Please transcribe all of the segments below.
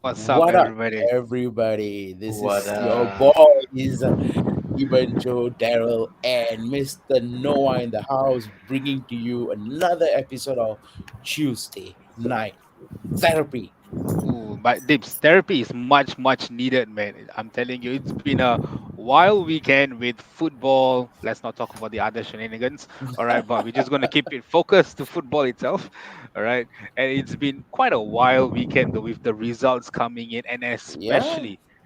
What's up, What up, everybody? everybody? This What is your up? boys, Eben, Joe, Daryl, and Mr. Noah in the house, bringing to you another episode of Tuesday Night Therapy. Ooh, but Dips, therapy is much, much needed, man. I'm telling you, it's been a wild weekend with football. Let's not talk about the other shenanigans, all right? But we're just going to keep it focused to football itself, all right? And it's been quite a wild weekend, though, with the results coming in, and Yeah,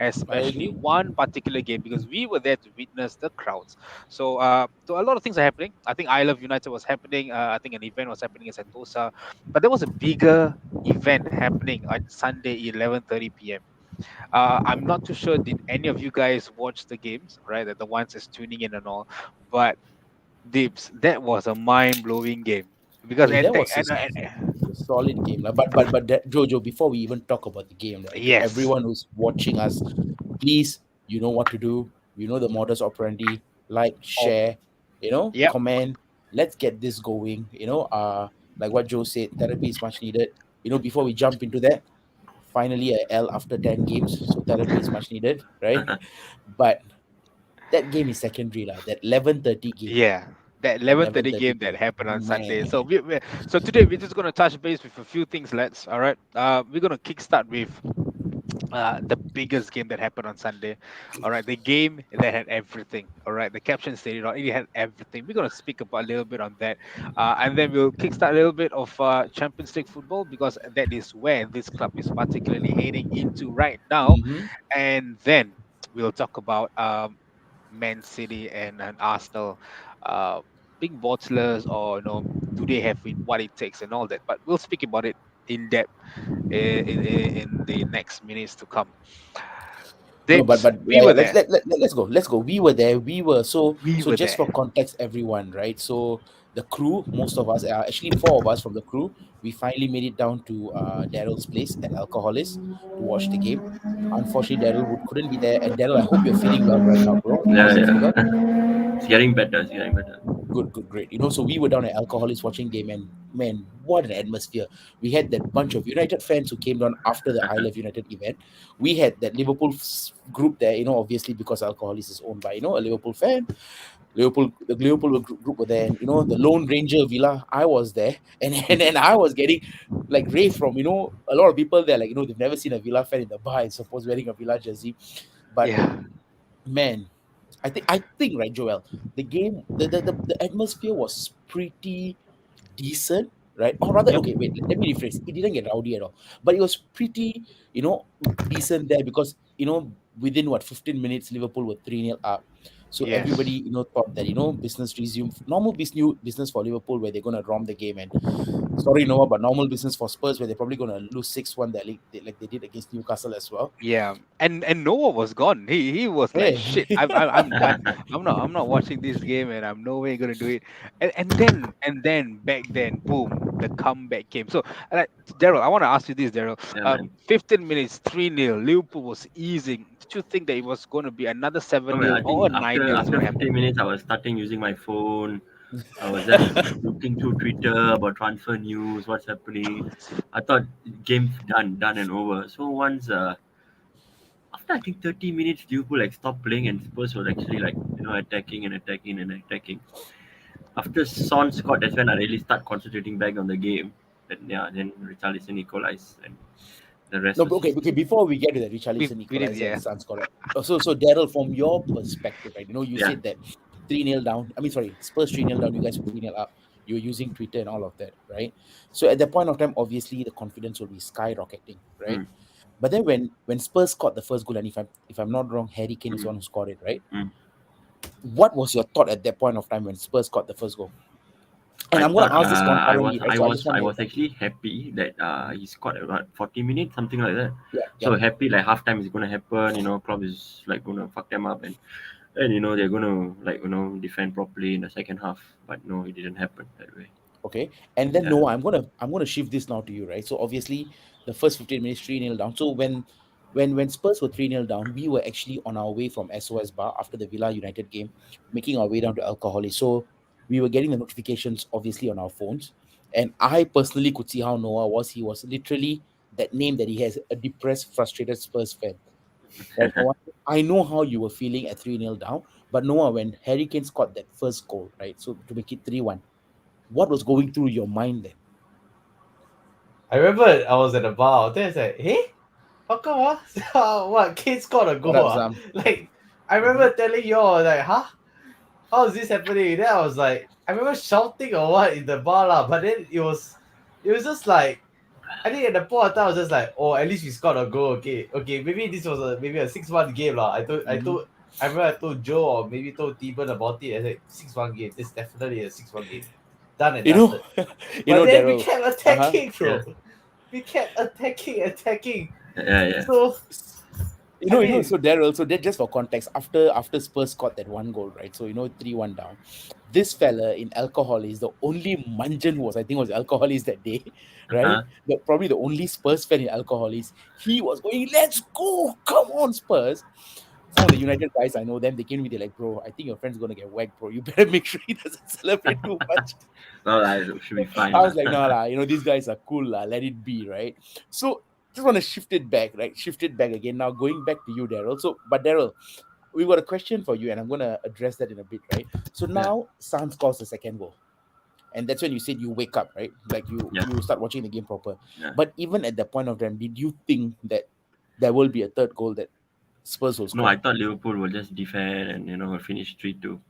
I especially agree. one particular game, because we were there to witness the crowds. So a lot of things are happening. I think I Love United was happening. I think an event was happening in Sentosa, but there was a bigger event happening on Sunday, 11:30 p.m. I'm not too sure. Did any of you guys watch the games? Right, the ones that's tuning in and all. But Dips, that was a mind blowing game because Hey, that was a solid game. Lah. But Jojo, before we even talk about the game, right? To yes, everyone who's watching us, please, you know what to do. You know the modus operandi. Like, oh, share, yep, comment. Let's get this going. Like what Joe said, therapy is much needed. Before we jump into that, finally a L after 10 games, so therapy is much needed, right? But that game is secondary, lah. That 11:30 game, yeah. That that 11:30 11:30 game that game, happened on Sunday. man. So today we're just gonna touch base with a few things. Let's all right. We're gonna kickstart with the biggest game that happened on Sunday. All right, the game that had everything. All right, the caption stated it had everything. We're gonna speak about a little bit on that, and then we'll kickstart a little bit of Champions League football because that is where this club is particularly heading into right now. Mm-hmm. And then we'll talk about Man City and Arsenal. Uh, Being bottlers, or do they have what it takes and all that? But we'll speak about it in depth in the next minutes to come. No, but Dibs, but we yeah, were yeah, there. let's go. Let's go. We were there. We were We so were just there. for context, everyone, right? So the crew, most of us, actually four of us from the crew, we finally made it down to Daryl's place at Alcoholis to watch the game. Unfortunately, couldn't be there. And Daryl, I hope you're feeling well right now, bro. How's Yeah, the fever? yeah. It's getting better. It's getting better. Good, good, great. So we were down at Alcoholics watching game, and man, what an atmosphere! We had that bunch of United fans who came down after the I Love United event. We had that Liverpool group there, obviously because Alcoholics is owned by a Liverpool fan. The Liverpool group were there, and the Lone Ranger Villa. I was there, and I was getting like rave from a lot of people there, like they've never seen a Villa fan in the bar, I suppose, wearing a Villa jersey, but Yeah. man, I think right, Joel, the game, the atmosphere was pretty decent, right? Or rather, Yep. okay, wait, let me rephrase. It didn't get rowdy at all, but it was pretty, decent there because within what 15 minutes, Liverpool were 3-0 up. So everybody, Yes. thought that business resumed, normal business for Liverpool, where they're gonna rom the game, and sorry, Noah, but normal business for Spurs, where they're probably gonna lose 6-1 that league, like they did against Newcastle as well. Yeah. And Noah was gone. He was like, Hey, shit. I'm done. I'm not watching this game, and I'm no way gonna do it. And then back then, boom, the comeback came. So, like, Daryl, I want to ask you this, Daryl. Yeah, man. 15 minutes, 3-0. Liverpool was easing. Did you think that it was going to be another No, seven man. nil I or think a nine after nil is after going to happen? 15 minutes, I was starting using my phone. I was just looking through Twitter about transfer news, what's happening. I thought game done and over. So once after I think 30 minutes, Liverpool like stopped playing and Spurs was actually like attacking and attacking and attacking. After Son scored, that's when I really start concentrating back on the game. Then Richarlison equalized and the rest no, was but okay, history. okay. Before we get to that, We Richarlison we did, equalizer and yeah. Suns correct. So Daryl, from your perspective, right? You Yeah. said that 3-0 down. I mean, sorry, Spurs 3-0 down. You guys were 3-0 up. You were using Twitter and all of that, right? So at that point of time, obviously the confidence will be skyrocketing, right? Mm, But then when Spurs scored the first goal, and if I'm not wrong, Harry Kane is the mm, one who scored it, right? mm. What was your thought at that point of time when Spurs scored the first goal? And I I'm gonna thought ask this I was concurrently, right? I So I was just want I to hear was from actually happy that he scored at what 40 minutes something like that. yeah, So yep. happy like halftime is gonna happen. Klopp is like gonna fuck them up and they're gonna like defend properly in the second half. But no, it didn't happen that way. Okay. And then Yeah. Noah, I'm gonna shift this now to you, right? So obviously the first 15 minutes 3-0 down. So when Spurs were 3-0 down, we were actually on our way from SOS Bar after the Villa United game, making our way down to Alcoholic. So we were getting the notifications obviously on our phones. And I personally could see how Noah was. He was literally that name that he has, a depressed, frustrated Spurs fan. Right? Noah, I know how you were feeling at 3-0 down, but Noah, when Harry Kane scored that first goal, right? So to make it 3-1, what was going through your mind then? I remember I was at the bar. Then it's like, hey, how come what kids got a What goal? up, Zam? Like I Mm-hmm. remember telling y'all like, huh? How is this happening? Then I was like, I remember shouting or what in the bar lah. But then it was just like I think at the point of time I was just like, oh, at least we scored a goal. Okay, okay, maybe this was maybe a 6-1 game lah. Mm-hmm. I remember I told Joe or maybe told Teban about it. I said 6-1 game. This is definitely a 6-1 game. Done and You know, dusted. But then we Daryl. kept Uh-huh. attacking, bro. We kept attacking. Yeah, yeah. So I So mean, Daryl, so that just for context, after Spurs scored that one goal, right? So 3-1 down. This fella in alcohol is the only Manjan who was, I think, was alcoholist that day, right? Uh-huh. Probably the only Spurs fan in alcoholist. He was going, let's go, come on, Spurs. Some of the United guys, I know them, they came to me, they're like, bro, I think your friend's gonna get whacked, bro. You better make sure he doesn't celebrate too much. Well, I should be fine. I was like, no, lah, these guys are cool, lah, let it be, right? So just want to shift it back, right? Shift it back again. Now going back to you, Daryl. So, but Daryl, we got a question for you, and I'm gonna address that in a bit, right? So Yeah, now Sam scores the second goal. And that's when you said you wake up, right? Like yeah, you start watching the game proper. yeah. But even at that point of time, did you think that there will be a third goal that Spurs will No, I score? thought Liverpool will just defend and will finish 3-2.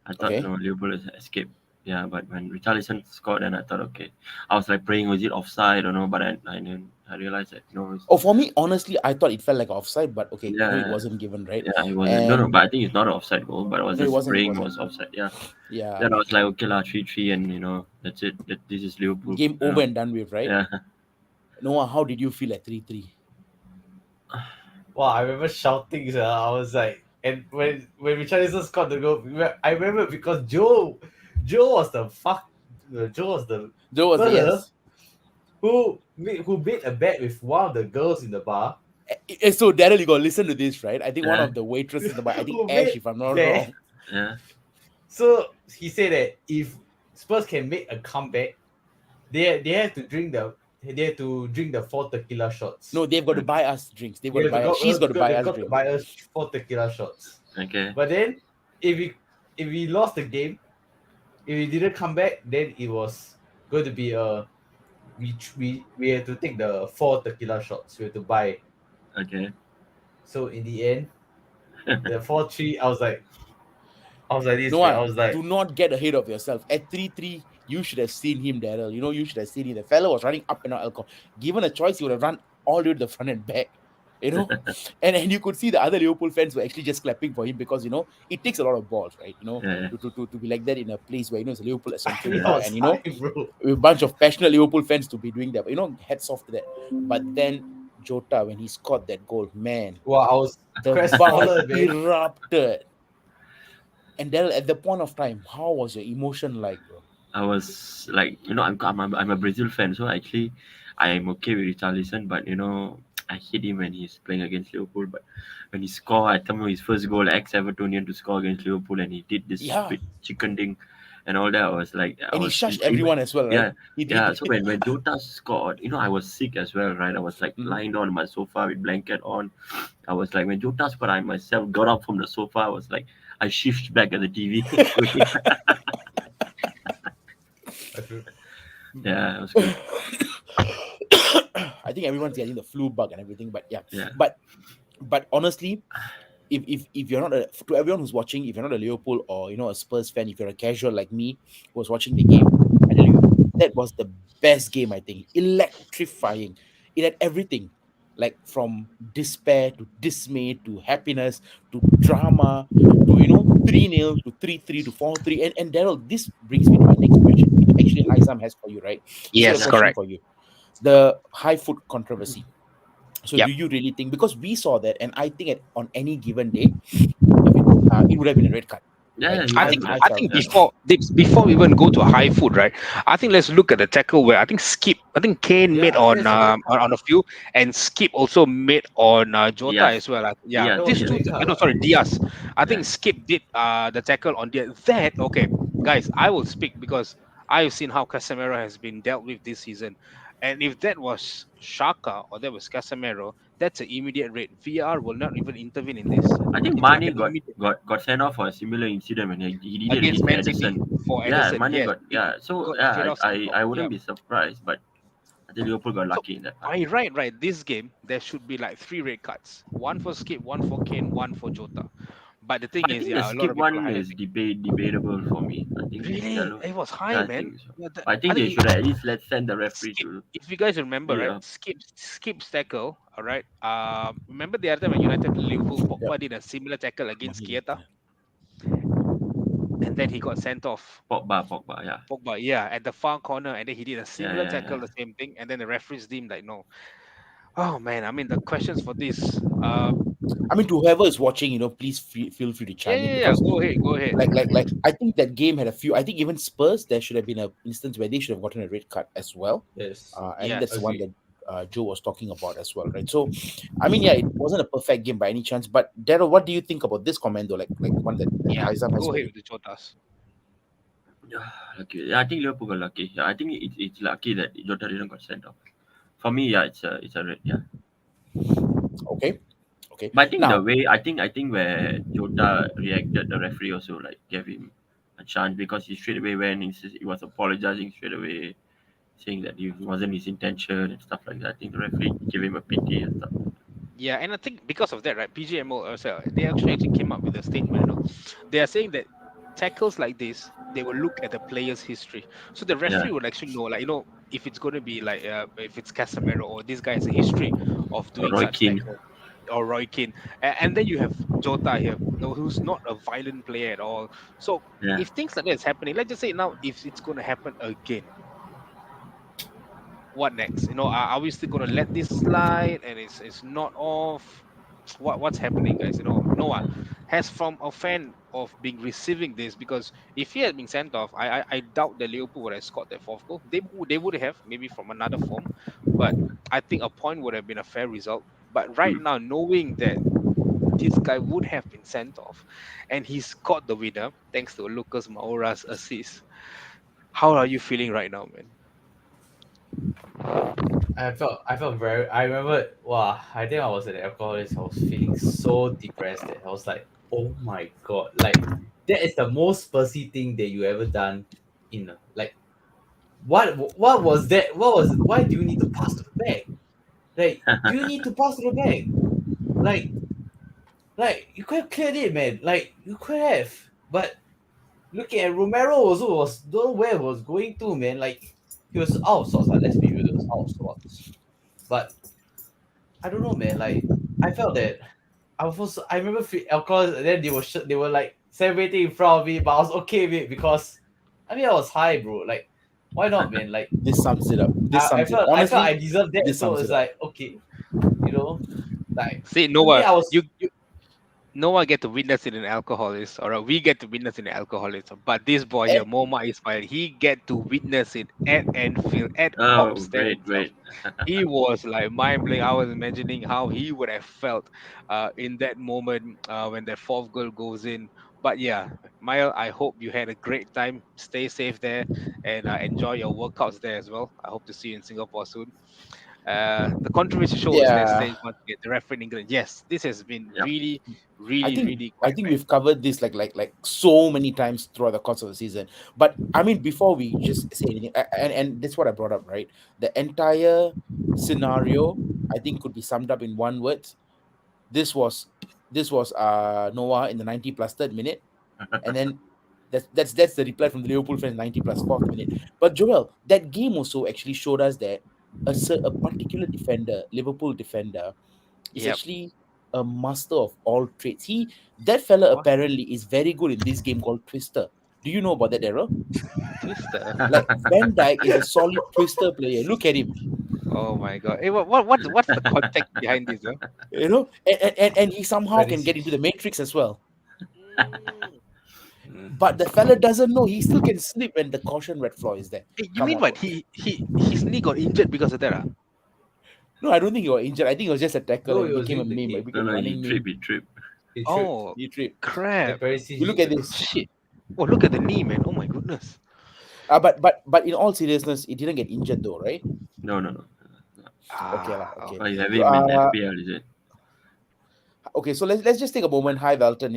I thought Okay. no Liverpool has escaped. Yeah, but when Richarlison scored, then I thought okay. I was like praying, was it offside or no? But I realized that no, Oh, for me, honestly, I thought it felt like offside, but okay, it yeah, wasn't given, right? yeah, it wasn't. No, no, And but I think it's not an offside goal. But I was no, it just wasn't. It praying wasn't. was offside. Yeah. Yeah. Then I was like, okay, lah, 3-3, and that's it. This is Liverpool. Game over and done with, right? Yeah. Noah, how did you feel at 3-3? wow, I remember shouting. I was like, and when Richarlison scored the goal, I remember because Joe was the Joe was the Joe was the fella yes. who made a bet with one of the girls in the bar. So Daryl, you gotta listen to this, right? I think one Yeah. of the waitresses in the bar, I think Who Ash, made if I'm not that. wrong. Yeah. So he said that if Spurs can make a comeback, they have to drink the 4 tequila shots. No, they've got to buy us drinks. They've got They to have to buy us. go, She's got to buy they've us got to drinks. buy us 4 tequila shots. Okay. But then if we lost the game, if we didn't come back, then it was going to be we had to take the 4 tequila shots. We had to buy. Okay. So in the end, the 4-3, I was like this, man. I Noah, was like, do not get ahead of yourself. At 3-3, you should have seen him, Daryl. You should have seen him. The fella was running up and out alcohol. Given a choice, he would have run all the way to the front and back. And you could see the other Liverpool fans were actually just clapping for him because it takes a lot of balls, right? Yeah. To be like that in a place where it's a Liverpool essential, I was and hyped, bro. with a bunch of passionate Liverpool fans to be doing that. But hats off to that. But then Jota, when he scored that goal, man, Wow, I was the bar crestfallen, man. erupted. And Daryl, at the point of time, how was your emotion like, bro? I was like, I'm a Brazil fan, so actually, I am okay with Richarlison, but I hate him when he's playing against Liverpool. But when he scored, I tell him his first goal, ex-Evertonian to score against Liverpool, and he did this Yeah. stupid chicken ding and all that. I was like, And he shushed everyone as well, right? Yeah, He did. yeah. So when Jota scored, I was sick as well, right? I was like lying down on my sofa with blanket on. I was like, when Jota scored, I myself got up from the sofa. I was like, I shifted back at the TV. Yeah, it was good. I think everyone's getting the flu bug and everything, but yeah. Yeah. But honestly, if you're not to everyone who's watching, if you're not a Liverpool or a Spurs fan, if you're a casual like me who was watching the game, I tell you that was the best game. I think electrifying. It had everything, like from despair to dismay to happiness to drama to 3-0 to 3-3 to 4-3. And Daryl, this brings me to my next question. Actually, Isam has for you, right? He's got a Yes, question correct. for you. The high foot controversy. So Yep. do you really think, because we saw that, and I think on any given day, it would have been a red card. Yeah, Right? he I was think good. I felt think that. before we even go to high foot, right? I think let's look at the tackle where I think Kane Yeah, made I think on it's a red card. on a few, and Skip also made on Jota Diaz. as well. Yeah, Diaz, these That two. was a red No, card. sorry, Diaz. I think Yeah. Skip did the tackle on Diaz. That okay, guys. I will speak because I've seen how Casemiro has been dealt with this season. And if that was Shaka or that was Casemiro, that's an immediate red. VR will not even intervene in this. I think It's like Mane an got immediate got got sent off for a similar incident when he did it against against Man City Edison. for Yeah, Ederson. Mane Yes, got, yeah. he So got yeah, straight I off I, sent off. I Yeah. wouldn't be surprised, but I think Liverpool got So lucky in that part. by right, this game there should be like three red cards: one for Skip, one for Kane, one for Jota. But the thing I is, think the yeah, a lot skip of people are one is highlighting. debatable for me. I think it's Really, yellow. it was Yeah, high, I man. think so. Yeah, I think I they think should at least let send the referee Skip. to If you guys remember, right? clear. Skip's tackle. All right. Remember the other time when United Liverpool Yep. Pogba did a similar tackle against Money. Keita, and then he got sent off. Pogba, yeah. Pogba, yeah, at the far corner, and then he did a Yeah, similar yeah, tackle, yeah. the same thing, and then the referees deemed like no. Oh man, I mean the questions for this. I mean, to whoever is watching, please feel free to Yeah, chime in yeah, yeah. because, Go ahead, go ahead. I think that game had a few. I think even Spurs, there should have been a instance where they should have gotten a red card as well. Yes. I think that's the Yes. one Agree. that Joe was talking about as well, right? So, I mean, yeah, it wasn't a perfect game by any chance. But Daryl, what do you think about this comment though? Like one that Yeah. Haizam has Go for ahead you. with the Jotas. Yeah, lucky. Yeah, I think Liverpool got lucky. Yeah, I think it's lucky that Jota didn't got sent off. For me, yeah, it's a red. Yeah, Okay, okay. but I think the Now, way I think where Jota reacted, the referee also like gave him a chance because he straight away went. He was apologizing straight away, saying that it wasn't his intention and stuff like that. I think the referee gave him a pity and stuff. Yeah, and I think because of that, right, PGMO also they actually came up with a statement. They are saying that tackles like this, they will look at the player's history. So the Yeah, referee would actually know, like if it's going to be like if it's Casemiro or this guy has a history of doing Roy such Keane. tackle, or Roy Keane, and then you have Jota here, who's not a violent player at all. So Yeah. if things like that is happening, let's just say now if it's going to happen again, what next? Are we still gonna let this slide and it's not off? What's happening, guys? Noah has from a fan of being receiving this because if he had been sent off, I doubt that Liverpool would have scored that fourth goal. They would have maybe from another form, but I think a point would have been a fair result. But right Hmm. now, knowing that this guy would have been sent off, and he scored the winner thanks to Lucas Moura's assist. How are you feeling right now, man? I felt very. I remember. Wow. I think I was an alcoholic. I was feeling so depressed that I was like, oh my god, like that is the most Spursy thing that you ever done. Like what was that? What was? Why do you need to pass to the back? Like, do you need to pass to the back? Like, you could have cleared it, man. Like, you could have. But looking at Romero also was don't know where he was going to, man. Like, he was out of sorts. Like, let's be real, he was out of sorts. But I don't know, man. Like, I felt that I remember alcohol, and then they were like celebrating in front of me, but I was okay with it because I mean I was high, bro. Like, why not, man? Like, this sums it up. This I sums it. felt I Honestly, deserved that, this so sums it's it up. like okay, you know, like See, to me Noah, I was you no one get to witness it in alcoholics, or we get to witness it in alcoholics. But this boy here, And Moma Ismail, he get to witness it at Anfield, at Kop Oh, Stand great, itself. great. He was like mind blowing. I was imagining how he would have felt in that moment when that fourth goal goes in. But yeah, Mile, I hope you had a great time. Stay safe there and enjoy your workouts there as well. I hope to see you in Singapore soon. The controversy shows, let's yeah, say once again, the referee in England. Yes, this has been Yep. really, I really, think really I quite think bad. we've covered this like so many times throughout the course of the season. But I mean, before we just say anything, and that's what I brought up, right? The entire scenario, I think, could be summed up in one word. This was Noah in the 90 plus third minute, and then that's the reply from the Liverpool fans 90 plus fourth minute. But Joel, that game also actually showed us that a particular defender, Liverpool defender, is Yep. actually a master of all trades. That fella What? apparently is very good in this game called Twister. Do you know about that, Daryl? Twister. Like Van Dyke is a solid Twister player. Look at him. Oh my god. Hey, what's the context behind this, huh? And he somehow very can get into the Matrix as well. Mm. But the fella doesn't know. He still can slip when the caution red floor is there. Hey, you Come mean on, what? bro. His knee got injured because of that, ah? No, I don't think he was injured. I think it was just a tackle no, and he it was became a doing the meme. It kick. No, became a no, he running trip, meme. he trip. He tripped. Oh He tripped. The crap. You look at parasite. this. Shit. Oh, look at the knee, man. Oh my goodness. But in all seriousness, it didn't get injured though, right? No, no, no. Okay lah, Ah, okay. Oh, you have You him in are FPL, is it? okay. So let's just take a moment. Hi Velton,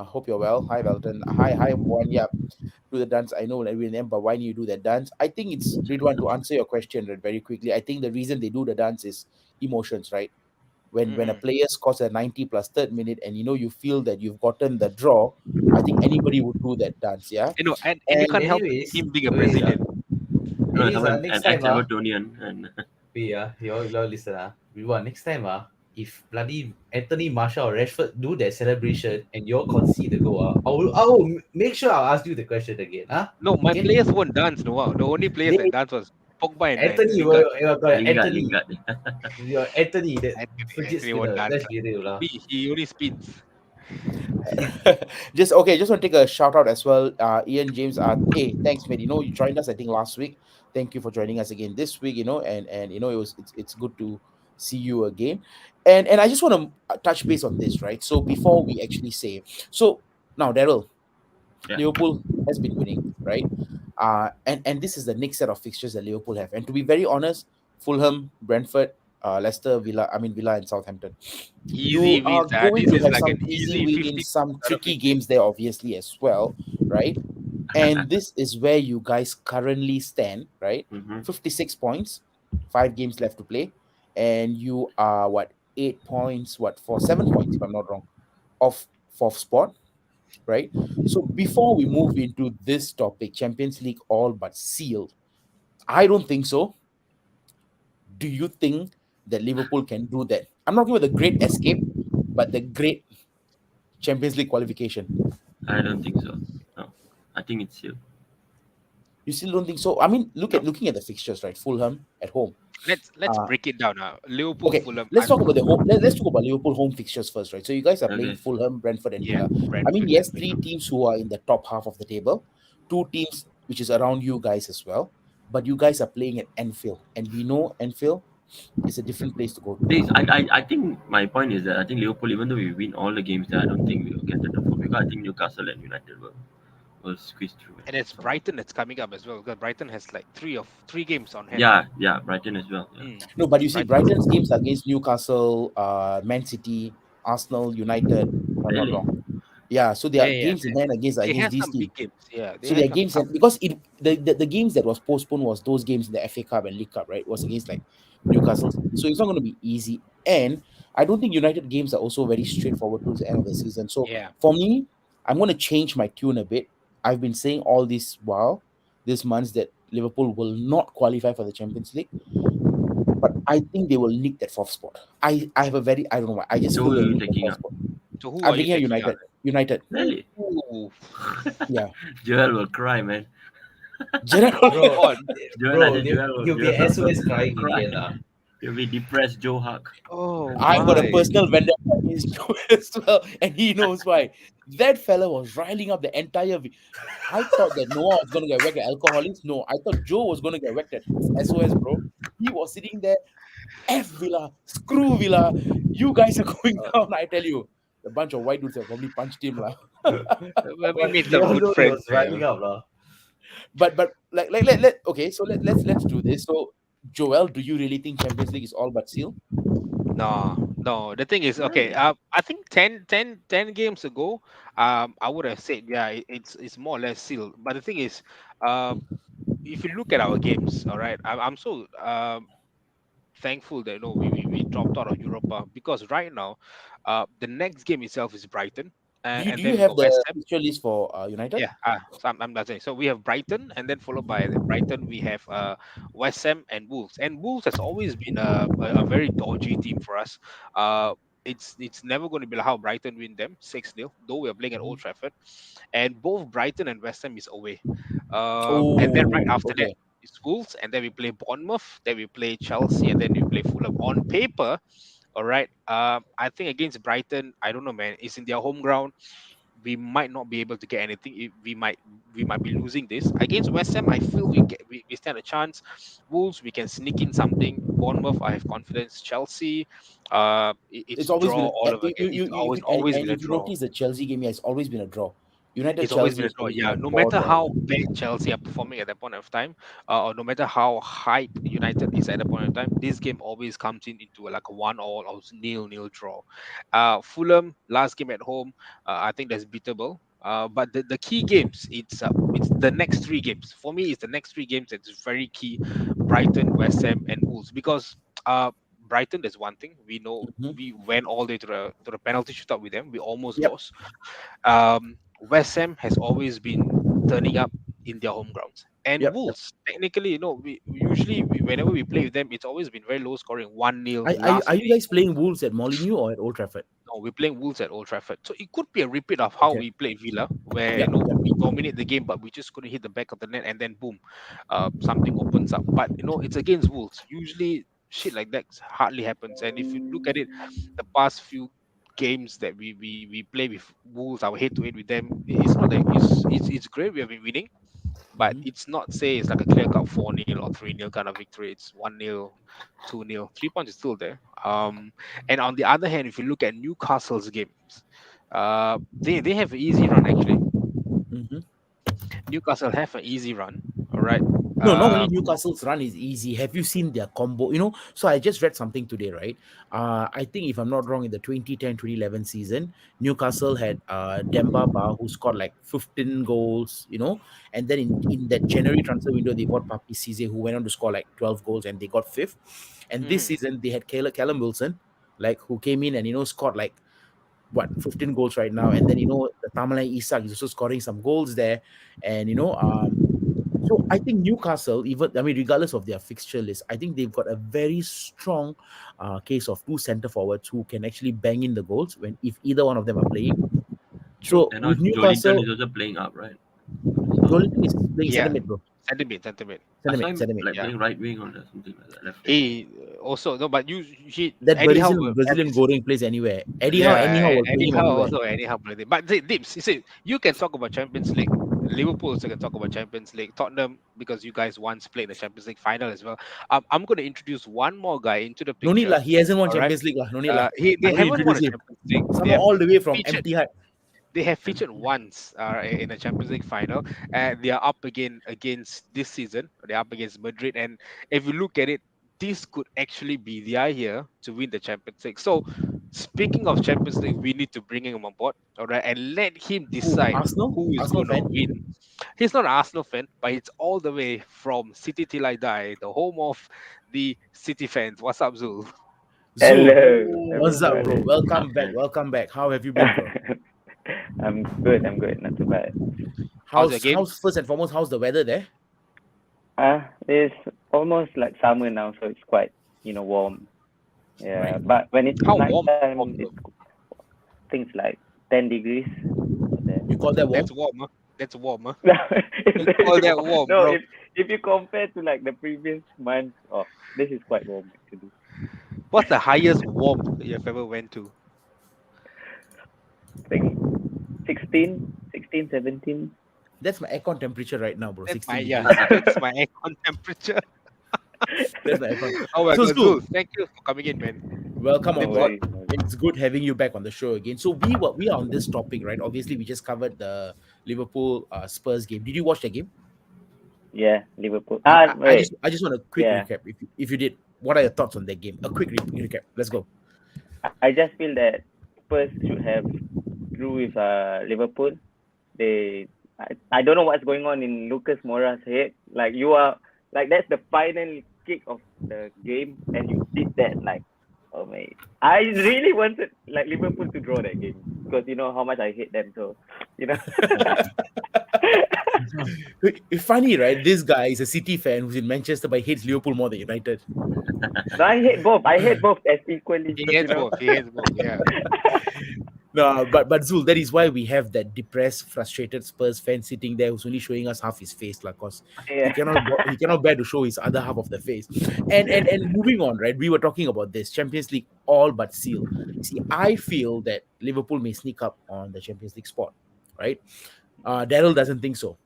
hope you're well. Hi Velton. Hi Juan. Yeah, do the dance. I know every name, but why do you do that dance? I think it's Ridwan to answer your question right, very quickly. I think the reason they do the dance is emotions, right? When a mm-mm. player scores a 90 plus third minute and you feel that you've gotten the draw, I think anybody would do that dance, yeah. And you And can't help Anyways, him being a wait, Brazilian. No, anyways, someone next an time, ex-Evertonian and you all listen, next time, if bloody Anthony Marshall or Rashford do that celebration and you all concede the goal, I will make sure I'll ask you the question again, No, my Okay? players won't dance. No, the only players that They dance was Pogba and Anthony, Lingard. Lingard, Anthony, Lingard. Anthony, that fidget Anthony won't spinner. dance. Let's be real, He only spins. just want to take a shout out as well. Ian James, hey, thanks, mate. You joined us, I think, last week. Thank you for joining us again this week. And it's good to see you again. And I just want to touch base on this, right? So before we actually say, so now, Daryl, Yeah, Liverpool has been winning, right? And this is the next set of fixtures that Liverpool have. And to be very honest, Fulham, Brentford, Leicester, Villa, and Southampton. Easy You are wins. going This to is have like some an easy easy win in 50 some out of tricky 50. games there, obviously, as well, right? And this is where you guys currently stand, right? mm-hmm. 56 points, 5 games left to play. And you are what, 8 points, what, for 7 points, if I'm not wrong, of fourth spot, right? So before we move into this topic, Champions League all but sealed. I don't think so. Do you think that Liverpool can do that? I'm not talking about the great escape, but the great Champions League qualification. I don't think so. No, I think it's you. You still don't think so? I mean, No, looking at the fixtures, right? Fulham at home. let's Uh, break it down. Liverpool, okay, Fulham. let's talk about the home. Let's talk about Liverpool home fixtures first, right? So you guys are playing Okay. Fulham, Brentford, and Yeah, Villa. I mean, Brentford and yes, three Villa. teams who are in the top half of the table, two teams which is around you guys as well. But you guys are playing at Anfield, and we know Anfield is a different place to go to. I think my point is that I think Liverpool, even though we win all the games there, I don't think we'll get the top four because I think Newcastle and United will squeeze through it. And it's So Brighton that's coming up as well because Brighton has like three games on hand, yeah, right? yeah, Brighton as well. Yeah. Mm. No, but you see, Brighton has Brighton's games are against Newcastle, Man City, Arsenal, United, if I'm not Really? wrong. Yeah, so yeah, their yeah. games in hand They against have these some teams. big games. Yeah, they So have their some games tough. and because the games that was postponed was those games in the FA Cup and League Cup, right? It was against like Newcastle City. So it's not going to be easy. And I don't think United games are also very straightforward towards the end of the season. So Yeah, for me, I'm going to change my tune a bit. I've been saying all this while this months that Liverpool will not qualify for the Champions League, but I think they will nick that fourth spot. I have a very, I don't know why, I just So feel who are they'll you nick the taking fourth out? spot. so who I'm are you taking a taking out? United. United. Really? Ooh, Yeah. Joel will cry, man. Gerrard. come bro. on. Joel, I Bro, said he'll be Joel will SOS crying in the cry. end, He'll be depressed. Joe Huck. Oh I've got a my. personal vendetta against Joe as well, and he knows why. That fella was riling up the entire. I thought that Noah was going to get whacked at alcoholics. No, I thought Joe was going to get whacked at SOS, bro. He was sitting there, F Villa, screw Villa. You guys are going down, I tell you. A bunch of white dudes have probably punched him. Lah. Well, we but made they some all good know he friends was there. riding up, lah. But let okay, so let's do this. So Joel, do you really think Champions League is all but sealed? No, no. The thing is, okay. Really? I think 10 games ago, I would have said, yeah, it's more or less sealed. But the thing is, uh, if you look at our games, all right, I'm so thankful that no, we dropped out of Europa because right now, the next game itself is Brighton, Do and you then we have got the West Ham. picture list for United? Yeah, so I'm not saying. So we have Brighton, and then followed by Brighton, we have West Ham and Wolves. And Wolves has always been a very dodgy team for us. Uh, it's never going to be like how Brighton win them 6-0, though we are playing at Mhm. Old Trafford, and both Brighton and West Ham is away. And then right Oh, after that okay. is Wolves, and then we play Bournemouth, then we play Chelsea, and then we play Fulham. On paper, all right. I think against Brighton, I don't know, man. It's in their home ground, we might not be able to get anything. We might be losing this against West Ham. I feel we stand a chance. Wolves, we can sneak in something. Bournemouth, I have confidence. Chelsea, it's It's always been draw a, all over you, again. you, It's you, always you- always and been a if you draw. notice the Chelsea game, yeah, it's always been a draw. United It's always Chelsea been a is draw. going to be Yeah, a no ball matter draw. how bad Chelsea are performing at that point of time, or no matter how hype United is at that point of time, this game always comes in into like a 1-1 or nil-nil draw. Fulham last game at home, I think that's beatable. But the key games, it's the next three games. For me, it's the next three games that's very key: Brighton, West Ham, and Wolves. Because Brighton, there's one thing we know. Mhm. We went all the way to the penalty shootout with them. We almost Yep. lost. West Ham has always been turning up in their home grounds. And Yep. Yep. Wolves, technically, whenever we play with them, it's always been very low scoring, 1-0 last Are you minute guys goal. playing Wolves at Molineux or at Old Trafford? No, we're playing Wolves at Old Trafford. So it could be a repeat of how Okay. we played Villa, where Yep. Yep. we dominate the game, but we just couldn't hit the back of the net, and then boom, something opens up. But it's against Wolves. Usually, shit like that hardly happens. And if you look at it, the past few games that we play with Wolves, our head to head with them, it's not that it's great. We have been winning, but Mhm. it's not say it's like a clear cut 4-0 or 3-0 kind of victory. It's 1-0, 2-0. 3 points is still there. And on the other hand, if you look at Newcastle's games, they have an easy run actually. Mhm. Newcastle have an easy run. All right. No, not only Um, Newcastle's run is easy. Have you seen their combo? So I just read something today, right? I think if I'm not wrong, in the 2010-2011 season, Newcastle had Demba Ba, who scored like 15 goals, and then in that January transfer window, they bought Papi Cisse, who went on to score like 12 goals, and they got fifth. And this mhm, season, they had Callum Wilson, like who came in and scored like what 15 goals right now, and then the Tamalai Isak is also scoring some goals there, and so I think Newcastle, even I mean, regardless of their fixture list, I think they've got a very strong case of two centre forwards who can actually bang in the goals when if either one of them are playing. true. So And now with Jolinton is Newcastle, also playing up, right? So Jolinton is playing Yeah, centre mid, bro. sentiment. I saw Centre him mid. like Yeah. playing right wing or something like that, left wing. He also no, but That Eddie Howe Brazilian will have Brazilian this. Goring plays anywhere. Anyhow Yeah, will play him anyhow, anywhere. also anyhow, brother. But Dips, you see, you can talk about Champions League. Liverpool also can talk about Champions League. Tottenham, because you guys once played the Champions League final as well. I'm going to introduce one more guy into the No need picture. lah. He hasn't won All right. Champions League lah. No need lah. They No need to haven't won introduce a him. Champions League. Some are all the way from Featured empty heart. they have featured once in a Champions League final, and they are up again against this season. They're up against Madrid, and if you look at it, this could actually be their year to win the Champions League. So, speaking of Champions League, we need to bring him on board, all right, and let him Who? decide Arsenal? who is Arsenal going to fan? win. He's not an Arsenal fan, but it's all the way from City till I die, the home of the City fans. What's up, Zul? Zul. Hello, What's up, bro? everybody. Welcome back. Welcome back. How have you been, bro? I'm good. I'm good. Not too bad. How's your game? How's first and foremost, how's the weather there? It's almost like summer now, so it's quite warm. Right. Yeah, but when it's How nighttime, warm it's though? things like 10 degrees out there. You call that warm? That's warm, huh? That's warm, huh? No, You call that warm, no, bro? if you compare to like the previous months, oh, this is quite warm actually. What's the highest warmth you've ever went to? I think 16, 16, 17. That's my aircon temperature right now, bro. That's my 16 yeah. degrees. See, that's my aircon temperature. That's my aircon. Oh my So, god, Zul, Zul, thank you for coming in, man. welcome No on board. worries. No worries. It's good having you back on the show again. So we are on this topic, right? Obviously, we just covered the Liverpool Spurs game. Did you watch that game? Yeah, Liverpool. I Wait. just want a quick Yeah. recap. If you did, what are your thoughts on that game? A quick recap. Let's go. I just feel that Spurs should have drew with Liverpool. I don't know what's going on in Lucas Moura's head. Like you are like that's the final kick of the game, and you did that. Like, oh my! I really wanted like Liverpool to draw that game because you know how much I hate them. So you know. It's funny, right? This guy is a City fan who's in Manchester but hates Liverpool more than United. No, I hate both. I hate both as equally. He because, hates both. He hates both. Yeah. No, but Zul, that is why we have that depressed, frustrated Spurs fan sitting there who's only showing us half his face, like, cause Yeah. he cannot bear to show his other half of the face. And moving on, right? We were talking about this Champions League all but seal. See, I feel that Liverpool may sneak up on the Champions League spot, right? Daryl doesn't think so,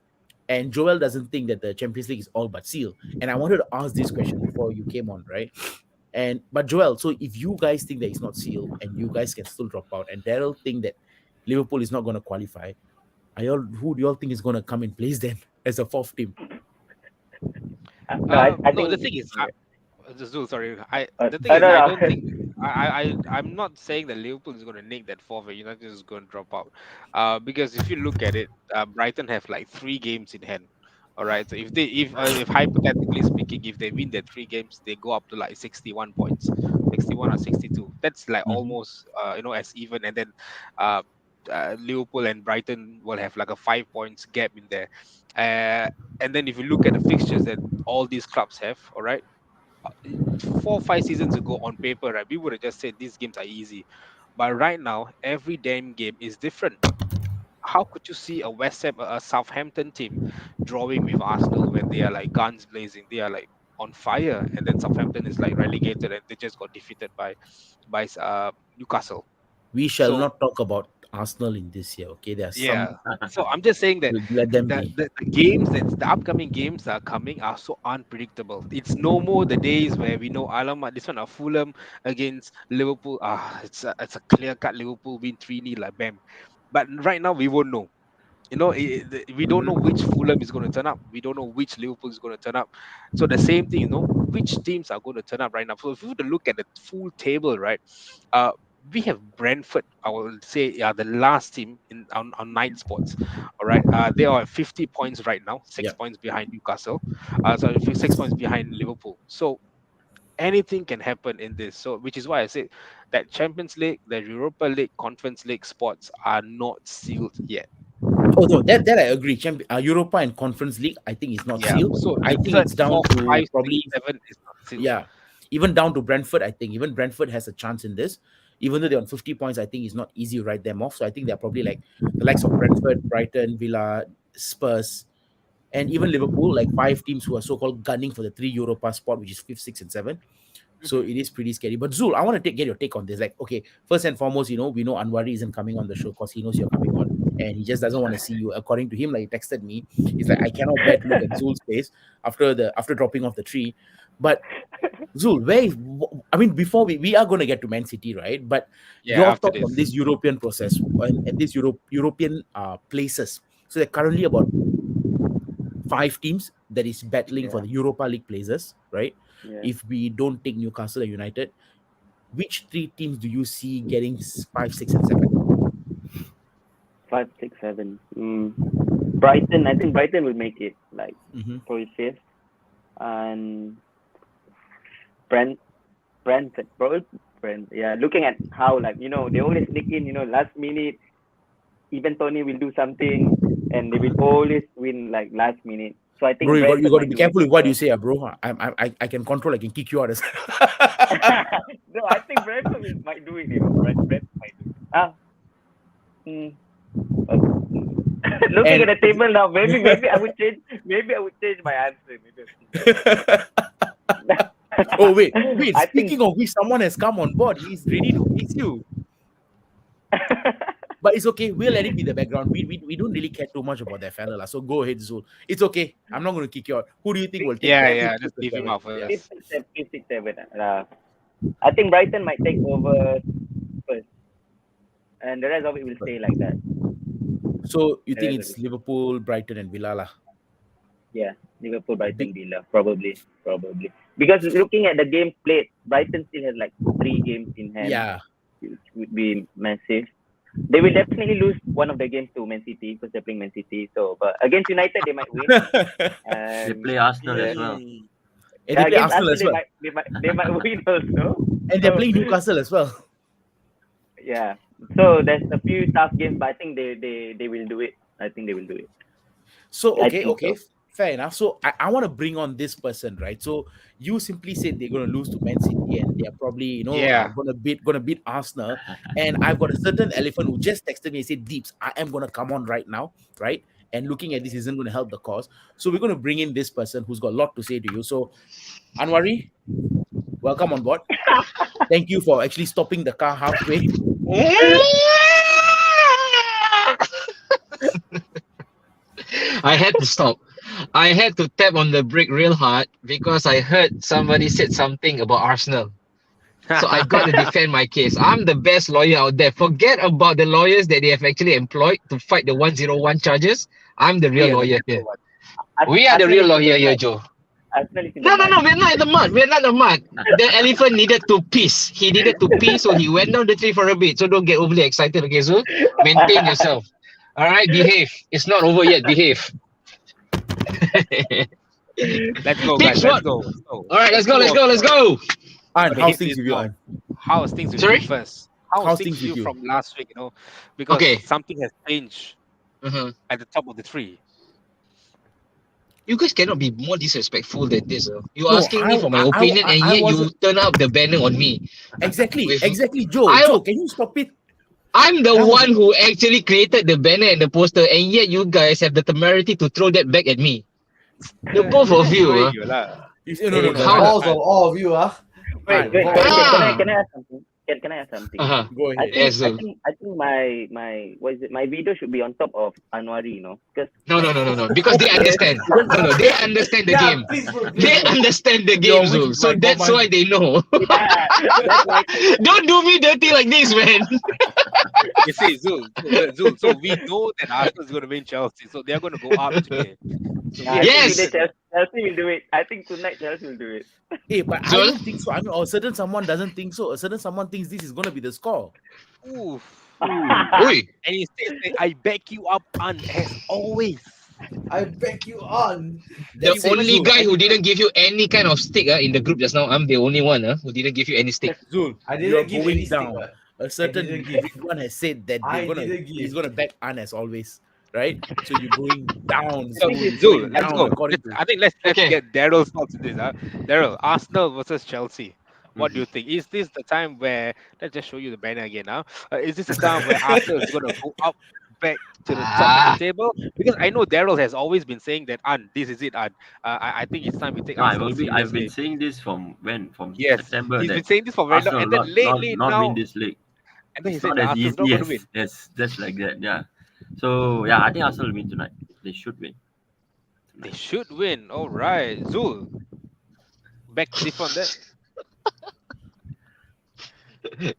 and Joel doesn't think that the Champions League is all but seal. And I wanted to ask this question before you came on, right? But Joel, so if you guys think that it's not sealed and you guys can still drop out, and Daryl think that Liverpool is not going to qualify, Who do y'all think is gonna come in place then as a fourth team? No, I No, the think. thing is, Yeah. Zul, sorry. The thing No, is, I no. don't think I'm not saying that Liverpool is going to nick that fourth, and United is going to drop out. Because if you look at it, Brighton have like 3 games in hand. All right, so if hypothetically speaking, if they win their 3 games, they go up to like 61 points, 61 or 62. That's like Mhm. almost as even, and then uh, Liverpool and Brighton will have like a 5 points gap in there. Uh, and then if you look at the fixtures that all these clubs have, all right, 4 or 5 seasons ago on paper, right, we would have just said these games are easy. But right now, every damn game is different. How could you see a West Ham, a Southampton team drawing with Arsenal when they are like guns blazing, they are like on fire, and then Southampton is like relegated and they just got defeated by Newcastle. We shall So not talk about Arsenal in this year. Okay, there are some. yeah. So I'm just saying that Let them the, be. the, the games that the upcoming games that are coming are so unpredictable. It's no more the days where we know Alamak, this one are Fulham against Liverpool. It's a clear cut Liverpool win 3-0 like bam. But right now we won't know. We don't know which Fulham is going to turn up. We don't know which Liverpool is going to turn up. So the same thing, which teams are going to turn up right now. So if you were to look at the full table, right, uh, we have Brentford. I will say, the last team on night sports. All right, they are at 50 points right now, six Yeah. points behind Newcastle. So 6 points behind Liverpool. So anything can happen in this. So which is why I said that Champions League, the Europa League, Conference League spots are not sealed yet. Oh no, that I agree. Europa and Conference League, I think is not Yeah. sealed. So I the think third, it's down fourth, to five, six, probably, seven is not sealed. yeah, even down to Brentford. I think even Brentford has a chance in this. Even though they're on 50 points, I think it's not easy to write them off. So I think they're probably like the likes of Brentford, Brighton, Villa, Spurs, and even Liverpool, like five teams who are so-called gunning for the three Europa spot, which is fifth, sixth, and seven. So Mhm. it is pretty scary. But Zul, I want to get your take on this. Like, okay, first and foremost, we know Anwari isn't coming on the show because he knows you're coming on, and he just doesn't want to see you. According to him, like he texted me, he's like, I cannot bear to look at Zul's face after dropping off the tree. But Zul, I mean, before we are going to get to Man City, right? But Yeah, your after thoughts on this. this European process and these European places. So they're currently about five teams that is battling for Yeah, the Europa League places, right? yeah. If we don't take Newcastle and United, which three teams do you see getting five, six, and seven? 5, 6, 7. Brighton. I think Brighton will make it. Like Mm-hmm. probably fifth, and Brent, Brentford, probably Brent. Yeah, looking at how like they always sneak in. Last minute. Even Tony will do something, and they will always win like last minute. So I Bro, think you Brentford got to might be do it. careful with what you Yeah. say, bro. I can control. I can kick you out. No, I think Brentford might do it. Brentford might do it. Mm, uh, looking at And the table now, maybe I would change. Maybe I would change my answer. Maybe I'll change my oh wait. answer. I think. Speaking of which, someone has come on board. He's ready to face you. But it's okay. We'll let it be the background. We don't really care too much about that fella. Lah. So go ahead, Zul. It's okay. I'm not going to kick you out. Who do you think will take Yeah, the yeah. fifth, Just sixth, and leave him seventh? out Yeah. first. fifth, six, seven. I think Brighton might take over first, and the rest of it will stay like that. So you The think rest of it's it. Liverpool, Brighton, and Villa lah? Yeah, Liverpool, Big. Brighton, Villa, probably. Because looking at the games played, Brighton still has like 3 games in hand, Yeah. which would be massive. They will definitely lose one of the games to Man City because they're playing Man City. So, but against United, they might win. They And play Arsenal yeah, as well. Mm. And they play against Arsenal Arsenal, as well. they might win also. And they're So playing Newcastle as well. yeah, so there's a few tough games, but I think they will do it. I think they will do it. So I okay, think okay, so. fair enough. So I want to bring on this person, right? So you simply said they're going to lose to Man City and they're probably Yeah. going to beat Arsenal. And I've got a certain elephant who just texted me and said, "Deeps, I am going to come on right now, right? And looking at this isn't going to help the cause. So we're going to bring in this person who's got a lot to say to you. So Anwari, welcome on board. Thank you for actually stopping the car halfway. I had to stop. I had to tap on the brake real hard because I heard somebody said something about Arsenal. So I got to defend my case. I'm the best lawyer out there. Forget about the lawyers that they have actually employed to fight the 101 charges. I'm the real We are the lawyer here. better one. We are the Arsenal real is in the lawyer here, mud. Joe. Arsenal is in the No, no, mud. no, we're not in the mud. We're not in the mud. The elephant needed to piss. He needed to pee, so he went down the tree for a bit. So don't get overly excited, okay, Zul? Maintain yourself. All right, behave. It's not over yet. Behave. Let's go, Picks guys. Let's what? go. Let's go. All right, let's go, Two let's of go, let's go. And the how's hit things is with you, now. An? How's things with Sorry? you first? How's How's things things with you with you? from last week? Because Okay. something has changed Uh-huh. at the top of the tree. You guys cannot be more disrespectful than this. You're No, asking me for my opinion, and I yet you wasn't turn up the banner on me. exactly, With Joe. I- Joe, can you stop it? I'm the That was- one who actually created the banner and the poster, and yet you guys have the temerity to throw that back at me. The both of you. Throwing you, lah. No, Hey, the How- balls of all of you, Wait, Can can I ask something? Can I ask something? Uh-huh. Go I ahead. think, Yes, I Zul. think I think my what is it? My video should be on top of Anwari, because No, because they understand. No, they understand the game. please, bro, They understand the game, Your Zul. wish is So my that's command. why they know. that's why Don't do me dirty like this, man. You see, Zul. So we know that Arsenal is going to win Chelsea, so they're going to go up today. So I Yes. think today Chelsea will do it. I think tonight Chelsea will do it. Hey, but I Zul? don't think so. I mean, or a certain someone doesn't think so. A certain someone thinks this is gonna be the score. Oof. Oi. And he says, I back you up, and as always. I beg you on. The That's it, only Zul. guy who didn't give you any kind of stick in the group just now, I'm the only one who didn't give you any stick. Zul, I you are didn't give going any stick, down. what? A certain didn't give. big one has said that I they're gonna didn't give. he's gonna back An as always, right? So you're going down. So, Zul, Zul, going let's down go. according to- I think let's Okay. get Daryl's thoughts on this. Daryl, Arsenal versus Chelsea. What do you think? Is this the time where let's just show you the banner again now? Is this the time where Arsenal is going to go up back to the top of the table? Because I know Daryl has always been saying that, this is it, I think it's time we take No, Arsenal I've seriously. been saying this from when? From Yes, September. he's that been saying this for very long, Arsenal and then not lately not now, win this league. and then he It's said not that as Arsenal's easy not going to win. as just like that. Yeah. So yeah, I think Arsenal will win tonight. They should win. They should win. All right, Zul. Back to different that.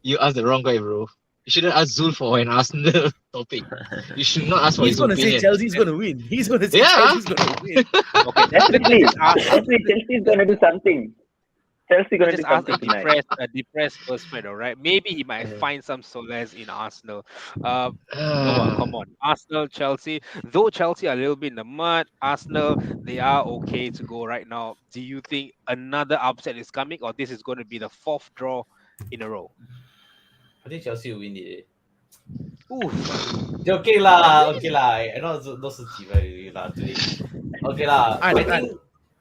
You asked the wrong guy, bro. You shouldn't ask Zul for an Arsenal topic. You should not ask for He's his gonna say opinion. Chelsea's gonna win. He's gonna say Yeah. Chelsea's gonna win. Okay, Definitely, let's ask. Chelsea's gonna do something. Chelsea gonna Let's do just ask something tonight. a depressed person, all right? Maybe he might find some solace in Arsenal. Noah, come on. Arsenal, Chelsea. Though Chelsea are a little bit in the mud, Arsenal, they are okay to go right now. Do you think another upset is coming, or this is going to be the fourth draw in a row? I think Chelsea will win it. Oof. Okay lah. I know those lah today. Okay lah. I think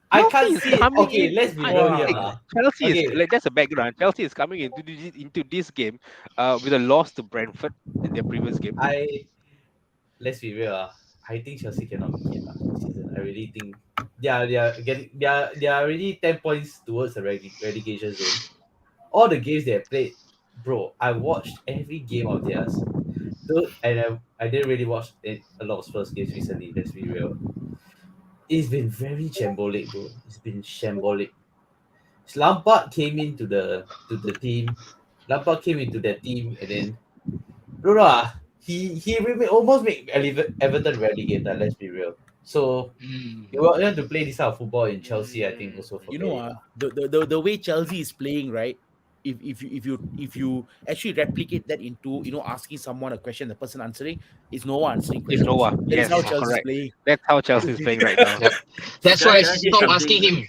I can't Chelsea is see. coming Okay, in- let's be I real think here lah. Chelsea is Okay. like that's a background. Chelsea is coming into this game with a loss to Brentford in their previous game. Let's be real. I think Chelsea cannot make it this season. I really think they are already 10 points towards the relegation zone. All the games they have played, bro. I watched every game of theirs. And I didn't really watch a lot of Spurs games recently. Let's be real. It's been very shambolic, bro. It's been shambolic. Lampard came into the team. Lampard came into the team, and then, bro, he almost made Everton relegated. Let's be real. So you want to play this type of football in Chelsea, I think also. You know, the way Chelsea is playing, right? If you actually replicate that into asking someone a question, the person answering is Noah answering It's questions. Noah. That Yes, is how Chelsea's correct. playing. That's how Chelsea is playing right now. Yep. That's why I Can I say stop something? asking him.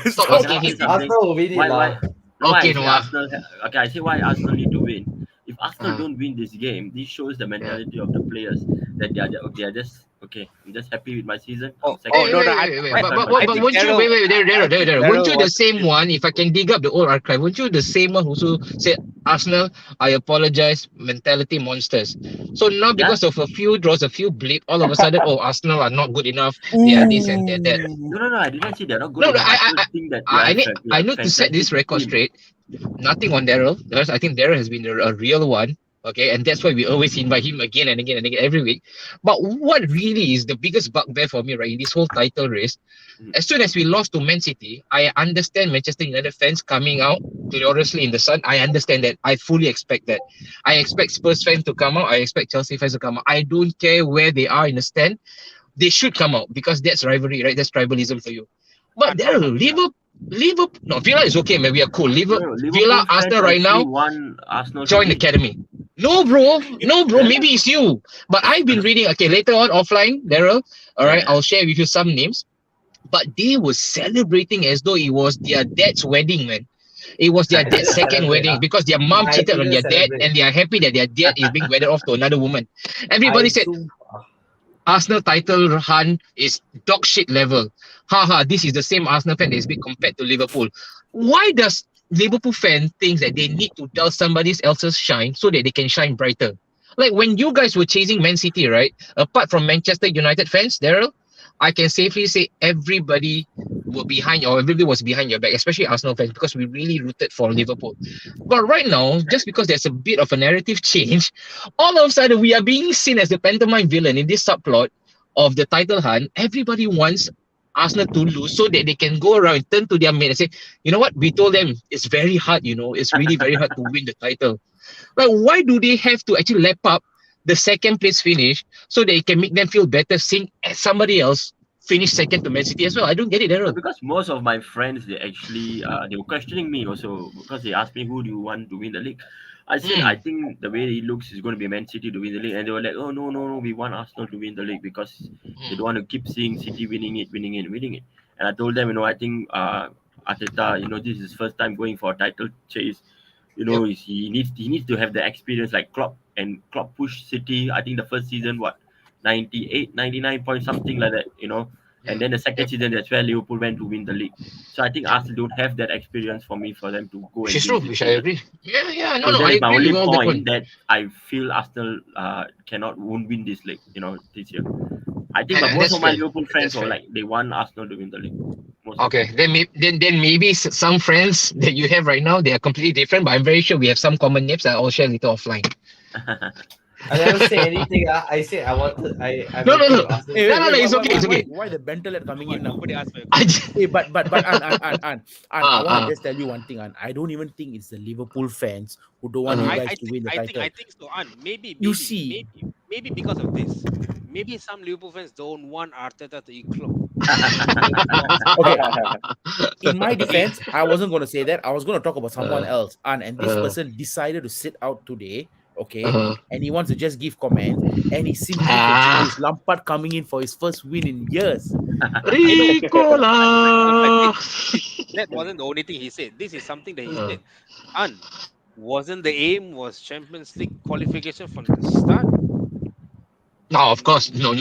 Stop Stop asking him. Arsenal will win it, Why? lah. No, Okay, I say Noah. Arsenal. Okay, I say why Arsenal need to win. If Arsenal Ah. don't win this game, this shows the mentality of the players that they are just okay. I'm just happy with my season. Oh, Second, oh, no, no, But I think weren't you Daryl- Daryl, Daryl weren't you the was- same one? If I can dig up the old archive, weren't you the same one who also said Arsenal, I apologize, mentality monsters? So now because of a few draws, a few blip, all of a sudden, Arsenal are not good enough. They are this and they are that. no, I didn't say they're not good. No, enough. I still think that I they need are I need to set this fantastic record team. straight. Nothing on Daryl, because I think Daryl has been a real one. Okay, and that's why we always invite him again and again and again every week. But what really is the biggest bugbear for me, right, in this whole title race, as soon as we lost to Man City, I understand Manchester United fans coming out gloriously in the sun. I understand that. I fully expect that. I expect Spurs fans to come out. I expect Chelsea fans to come out. I don't care where they are in the stand. They should come out because that's rivalry, right? That's tribalism for you. But there, Liverpool, no, Villa is okay, man. We are cool. Villa, Liverpool fans Arsenal right actually now, want Arsenal to join the win. academy. No, bro. Maybe it's you. But I've been reading. Okay, later on offline, Daryl. All right, Yeah. I'll share with you some names. But they were celebrating as though it was their dad's wedding, man. It was their I dad's didn't second celebrate. wedding because their mom I cheated on didn't their dad, celebrate. and they are happy that their dad is being wedded off to another woman. Everybody I said zoom. Arsenal title run is dog shit level. Haha, this is the same Arsenal fan that is being compared to Liverpool. Why does Liverpool fan think that they need to dull somebody else's shine so that they can shine brighter? Like when you guys were chasing Man City, right? Apart from Manchester United fans, Daryl, I can safely say everybody everybody was behind your back, especially Arsenal fans, because we really rooted for Liverpool. But right now, just because there's a bit of a narrative change, all of a sudden we are being seen as the pantomime villain in this subplot of the title hunt. Everybody wants Arsenal to lose so that they can go around and turn to their mate and say, you know what, we told them it's very hard, it's really very hard to win the title. Like, why do they have to actually lap up the second place finish so that it can make them feel better seeing somebody else finish second to Man City as well? I don't get it, Aaron. Because most of my friends, they actually they were questioning me also because they asked me who do you want to win the league. I said I think the way it looks is going to be Man City to win the league, and they were like, oh no, we want Arsenal to win the league because they don't want to keep seeing City winning it. And I told them, I think Arteta, this is his first time going for a title chase. He needs to have the experience like Klopp, and Klopp pushed City. I think the first season 98, 99 points, something like that. And then the second season, that's where Liverpool went to win the league. So I think Arsenal don't have that experience for me for them to go Which and is true, win this which I season. agree. Yeah, So no, that I is my agree only with all the point that I feel Arsenal won't win this league, this year. I think, but And most that's of my fair. Liverpool friends That's were fair. like they want Arsenal to win the league. Most of Okay, then maybe some friends that you have right now, they are completely different, but I'm very sure we have some common names that I'll share later offline. them. I never say anything. I said I'm No, no, okay no. with Arsenal. Hey, No, no, no, wait, it's okay, it's okay. why the Bentelet coming in now? Nobody asked for a I question. just, Hey, but An, I want uh, to just tell you one thing, An. I don't even think it's the Liverpool fans who don't want uh, you I, guys I to think win the I think title. I think so. And You see, maybe because of this, maybe some Liverpool fans don't want Arteta to eat Klopp. okay. In my defense, I wasn't going to say that. I was going to talk about someone uh, else, and this uh, person decided to sit out today. Okay, uh, and he wants to just give comments, and he simply ah, considers Lampard coming in for his first win in years. I know, but Ricola. that wasn't the only thing he said. This is something that he Uh, said. And wasn't the aim was Champions League qualification from the start? No, of course, no,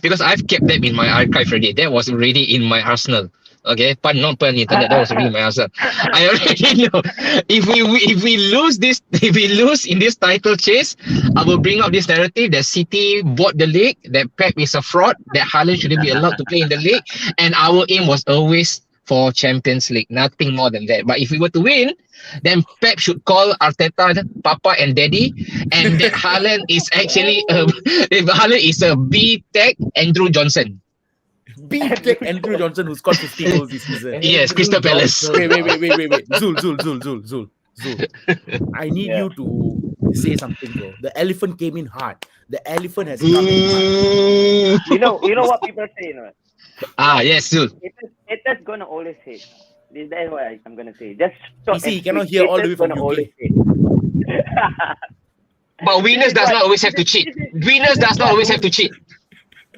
because I've kept them in my archive already. That was already in my arsenal. Okay, not pun intended. That was already in my arsenal. I already know if we lose this, if we lose in this title chase, I will bring up this narrative that City bought the league, that Pep is a fraud, that Haaland shouldn't be allowed to play in the league, and our aim was always for Champions League, nothing more than that. But if we were to win, then Pep should call Arteta Papa and Daddy, and that Haaland is actually Haaland is a B Tech Andrew Johnson. Beat like Andrew Johnson, who scored 50 goals this season. Yes, Crystal Palace. Wait. Zul. I need you to say something, bro. The elephant came in hard. The elephant has come in hard. You know what people say, Yes, Zul. Haters gonna always hate. That's what I'm gonna say. Just You see, you cannot hear all the way from gonna UK. always hate. But winners does not always have to cheat. Winners does not always have to cheat.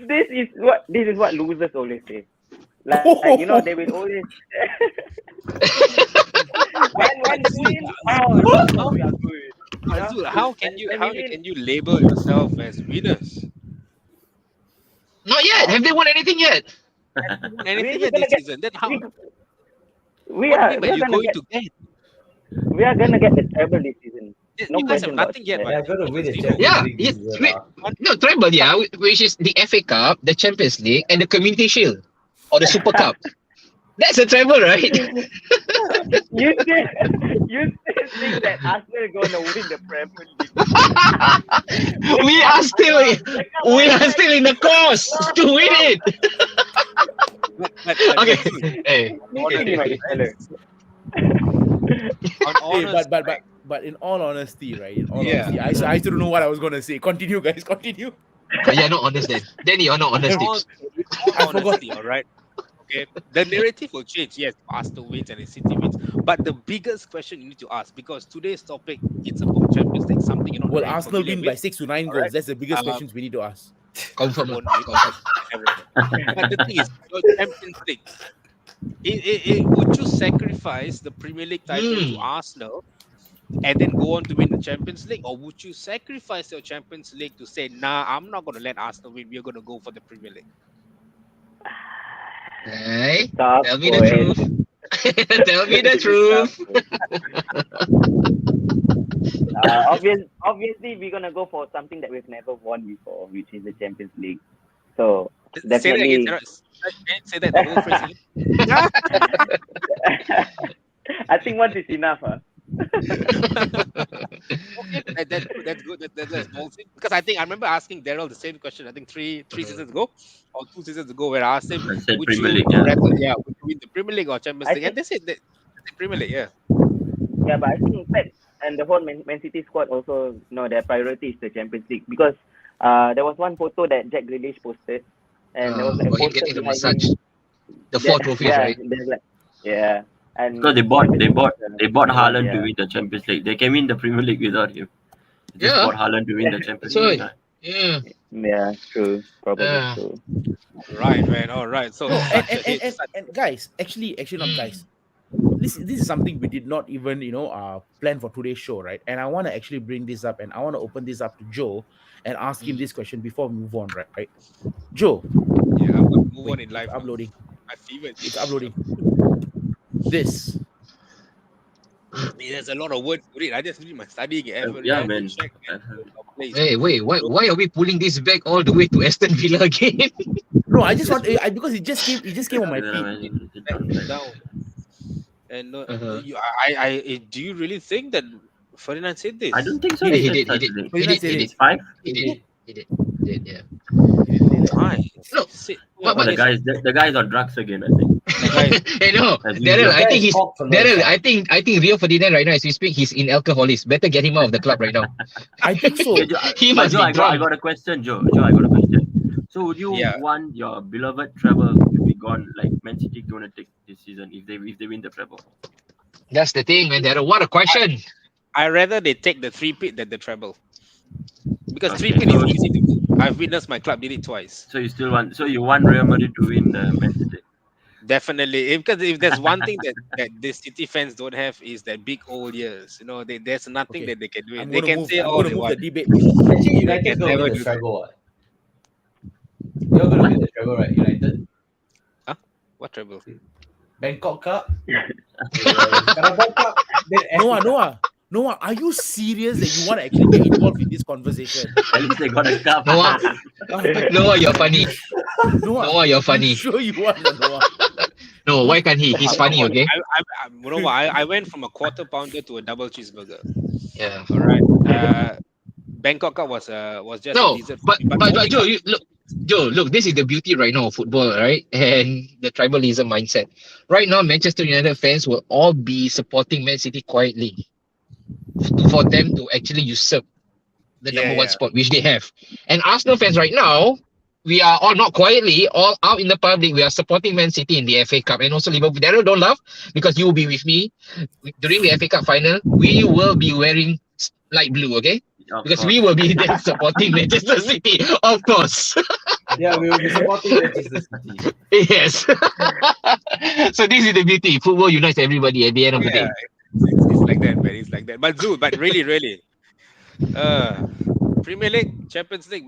This is what losers always say. Like they will always when they win, we are good. Azul, how can you label yourself as winners? Not yet. Have they won anything yet? Won anything We're yet gonna this get- season? Then how? We What are do you mean by we're you're gonna going get to get? we are gonna get the treble this season. No You guys have question about nothing yet, that. but They're going to win the Zero. Champions Yeah, League yes. this year, Wait, lah. no, treble, which is the FA Cup, the Champions League, and the Community Shield or the Super Cup. That's a treble, right? You still, you still think that Arsenal gonna win the Premier League? we are still in the course to win it. But Okay. Zul, Hey. Sneaking, my fella. on Hey, honest, right? but in all honesty, right? In all Yeah. honesty, I still don't know what I was gonna say. Continue, guys. Continue. But you're not honest then. Then you're not honest. In all, Tips. in all I forgot. honesty, all right. Okay, the narrative will change. Yes, Arsenal wins and the City wins, but the biggest question you need to ask, because today's topic it's about Champions League, something you're not Will very Arsenal familiar win by with. 6 to 9 All goals? right. That's the biggest Um, questions we need to ask. Confirm. won't lah. win. Confirm. But the thing is, your Champions League. Would you sacrifice the Premier League title to Arsenal and then go on to win the Champions League, or would you sacrifice your Champions League to say, nah, I'm not going to let Arsenal win. We're going to go for the Premier League. Hey, Tough tell me the question. truth. Tell me the truth. Obviously, we're gonna go for something that we've never won before, which is the Champions League. So Say that definitely, again, say that the whole phrase again. I think once is enough, huh? Okay, that's good. That's ballsy. Because I remember asking Daryl the same question. I think three seasons ago or 2 seasons ago, where I asked him, I said would Premier you League, yeah. rather, would you win the Premier League or Champions I League? And they said that Premier League, yeah. Yeah, but I think Pep and the whole Man City squad also know their priority is the Champions League, because there was one photo that Jack Grealish posted, and there was like a For him poster getting the behind massage. him. The 4 trophies, yeah, right? there's like, yeah, and Because they bought Haaland yeah. to win the Champions League. They can win the Premier League without him. They just Yeah. bought Haaland to win the Champions So, League. yeah. Yeah, true, probably Yeah. true. Right, man. All right. So, No, such and guys, actually not guys. This is something we did not even plan for today's show, right? And I want to actually bring this up, and I want to open this up to Joe and ask him this question before we move on, right? Joe, yeah, I'm going to move wait, on in life. it's uploading. My favorite. It's uploading. This. There's a lot of words to read. I just read my studying. Yeah, man. Hey, wait, why are we pulling this back all the way to Aston Villa again? No, I just want because it just came on my feed. Down. And Uh-huh. do you really think that Ferdinand said this? I don't think so. He said did. Saturday. Ferdinand said It's 5. He did, yeah. Why? No, But the guy's on drugs again, I think. Hey, no, As Daryl, usual. I think he's Talk for no Daryl. time. I think Rio Ferdinand right now, as we speak, he's in alcoholics. Better get him out of the club right now. I think so. Okay, He but must Joe, be I drunk. got a question, Joe. I got a question. So would you Yeah. want your beloved treble to be gone, like Man City going to take this season if they win the treble? That's the thing, man. Daryl, what a question. I rather they take the three-peat than the treble. Because Okay, three-peat so- is easy to do. I've witnessed my club did it twice. So you want Real Madrid to win Man City? Definitely. Because if there's one thing that the City fans don't have is that big old years. There's nothing Okay. that they can do. I'm They gonna can move, say I'm all gonna they move want. the debate. Actually, They United's can gonna never win the do that. treble. What? You're gonna win the treble, right? United. What treble? Bangkok Cup. Carabao Cup. Then Noah, are you serious that you want to actually get involved in this conversation? At least they got a cup. Noah, you're funny. Noah, You're funny. you sure you want to, Noah? No, why can't he? He's funny, okay? I went from a quarter pounder to a double cheeseburger. Yeah. All right. Bangkok Cup was just a No, dessert. but Joe, look, this is the beauty right now of football, right? And the tribalism mindset. Right now, Manchester United fans will all be supporting Man City quietly for them to actually usurp the number one spot, which they have. And Arsenal fans right now, we are all not quietly, all out in the public. We are supporting Man City in the FA Cup and also Liverpool. Daryl, don't laugh because you will be with me during the FA Cup final. We will be wearing light blue, okay? Because we will be there supporting Manchester City, of course. Yeah, we will be supporting Manchester City. Yes. So this is the beauty. Football unites everybody at the end of the day. It's like that, man. It's like that. But Zul, but really, Premier League, Champions League,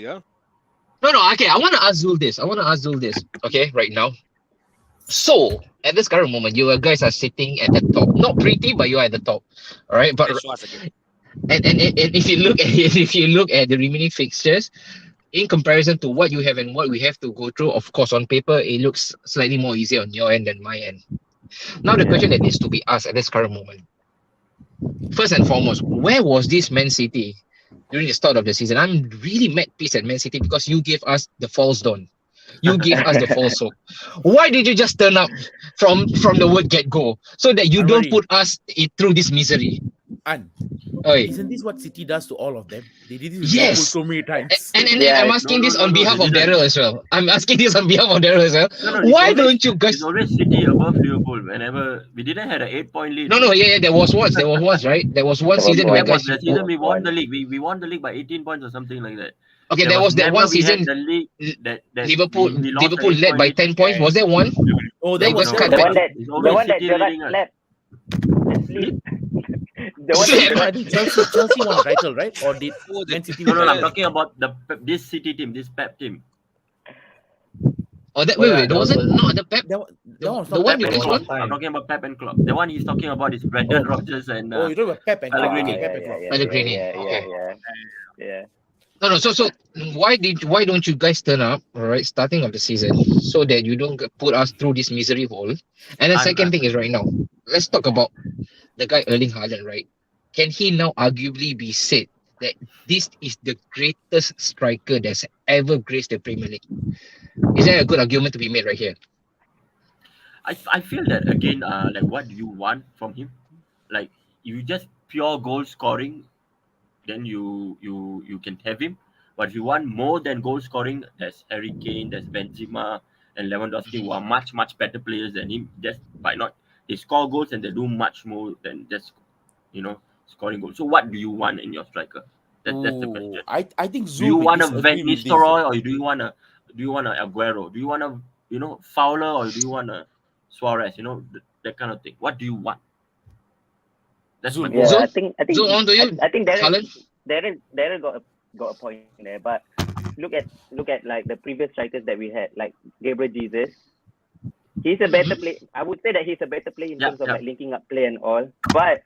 huh? No. Okay, I want to ask Zul this. Okay, right now. So at this current moment, you guys are sitting at the top. Not pretty, but you are at the top. All right, but Let's show us again. and if you look at the remaining fixtures, in comparison to what you have and what we have to go through, of course, on paper, it looks slightly more easier on your end than my end. Now, the Yeah. question that needs to be asked at this current moment, first and foremost, where was this Man City during the start of the season? I'm really mad pissed at Man City because you gave us the false dawn. You gave us the false hope. Why did you just turn up from the word get go so that you don't Irony. put us through this misery? And Oi. isn't this what City does to all of them? They did this with Liverpool Yes. so many times. And Yeah. I'm No, asking no, this no, on no. behalf They of didn't. Daryl as well. I'm asking this on behalf of Daryl as well. No, no. Why don't you It's guys? always City above Liverpool. Whenever we didn't have an 8 point lead, No, bro. yeah. There was once, right? There was one There was season where When one. was guys. the There season was we won the one. league? We won the league by 18 points or something like that. Okay, There there was was that never one we had season. the league that Liverpool we lost an Liverpool led 8 point by lead. 10 points. Was there one? Oh, That that you was guys No, cut The back? one that it's the always one that City Gerrard leading us. slept asleep. The one that Slept. no, I Gerrard think Chelsea won a title, right? Or did Oh, the Man City No, win no, a no, I'm title? talking about this City team, this Pep team. Oh, that Oh yeah, wait. that was Wasn't a, not the Pep. That one's The not one Pep with Pep and and this there was Klopp. a one. Klopp. I'm time. talking about Pep and Klopp. The one he's talking about is Brendan Oh, Rodgers and oh, you're talking about Pep and Klopp. Pellegrini. Okay, Pep and Klopp. Pellegrini. yeah, Okay. yeah. No. So why don't you guys turn up? All right, starting of the season, so that you don't put us through this misery hole. And the I'm second thing is right now. Let's talk about the guy Erling Haaland, right? Can he now arguably be said that this is the greatest striker that's ever graced the Premier League? Is there a good argument to be made right here? I feel that again, like what do you want from him? Like you just pure goal scoring, then you can have him. But if you want more than goal scoring, there's Harry Kane, there's Benzema and Lewandowski who are much better players than him. Just by not they score goals and they do much more than just you know scoring goals. So what do you want in your striker? That's the Ooh, question. I think Do you Zul may want a Van disagree with this though. Nistelrooy or do you want a Aguero? Do you want a Fowler or do you want a Suarez? That kind of thing. What do you want? That's my Zul, go Yeah, Zul, on. question. Zul, on to you. I think Haaland. Darren got a point there, but look at like the previous strikers that we had, like Gabriel Jesus. He's a better play. I would say that he's a better player in Yeah, terms of yeah. like linking up play and all, but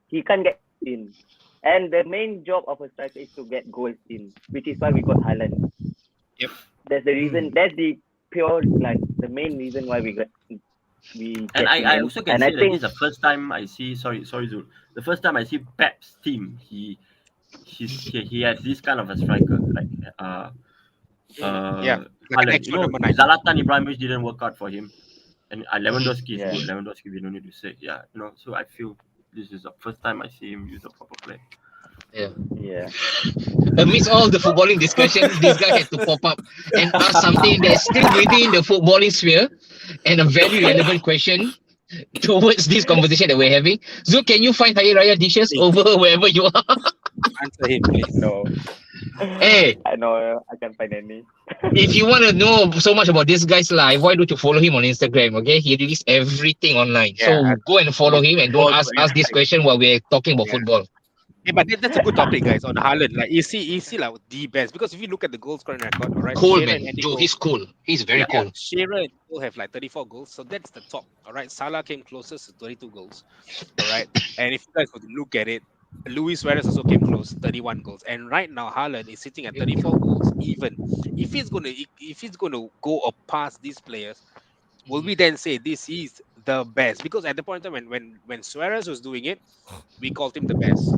he can't get in. And the main job of a striker is to get goals in, which is why we got Haaland. Yep. That's the reason. That's the pure like the main reason why we get And him I in. also can And say I that think this is the first time I see. Sorry, Zul. The first time I see Pep's team. He has this kind of a striker like Yeah, like an Haaland. actual number 9. Zlatan Ibrahimovic didn't work out for him, and Lewandowski is Yeah. good. Lewandowski we don't need to say. Yeah, So I feel this is the first time I see him use a proper play. yeah. Amidst all the footballing discussions, this guy had to pop up and ask something that's still within the footballing sphere and a very relevant question towards this conversation that we're having. So, can you find Hari Raya dishes over wherever you are? Answer him, please. No. Hey, I know I can't find any. if you want to know so much about this guy's life, why don't you follow him on Instagram? Okay, he releases everything online. Yeah, So go and follow him and don't ask this question while we're talking about Yeah. football. Yeah, but that's a good topic, guys, on Haaland. Like, is he like the best? Because if you look at the goal scoring record, all right, Cool, Shearer man. and Andy Joe, Cole, he's cool. He's very yeah, cool. Shearer and Cole have like 34 goals, so that's the top. All right, Salah came closest to 22 goals. All right, and if you guys would look at it, Luis Suarez also came close, 31 goals, and right now Haaland is sitting at 34 goals. Even if he's gonna go past these players, will we then say this is the best? Because at the point in time when Suarez was doing it, we called him the best.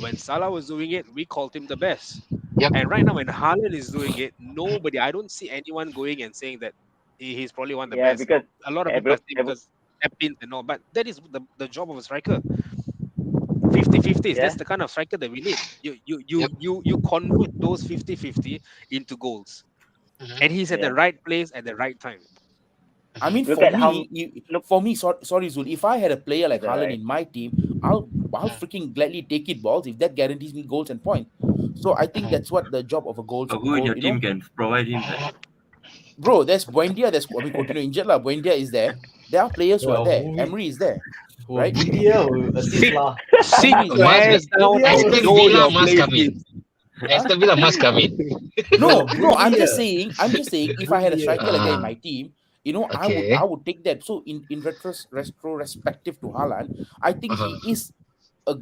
When Salah was doing it, we called him the best. Yep. And right now, when Haaland is doing it, I don't see anyone going and saying that he's probably one of the Yeah, best. because A lot of people are saying every because pins and all, but that is the job of a striker. 50-50s. Yeah. That's the kind of striker that we need. You Yep. you convert those 50-50 into goals. And he's at the Yeah. right place at the right time. I mean, Look for at how- me, look- sorry, Zul. If I had a player like That's Haaland right. in my team, I'll freaking gladly take it balls if that guarantees me goals and points. So I think that's what the job of a goal. But who in your you team know? can provide him that? Bro, there's Buendia, there's Coutinho injured lah. Buendia is there. There are players who Yeah, are there. who- Emery is there. Who Right? India will assist lah. Sit Must your ass down Yeah, and Aston know Villa your must place. come in. Aston Villa must come in. No, No, no, I'm India. just saying, if I had a India. striker like that in my team, Okay. I would take that. So in retrospective to Haaland, I think Uh-huh. he is a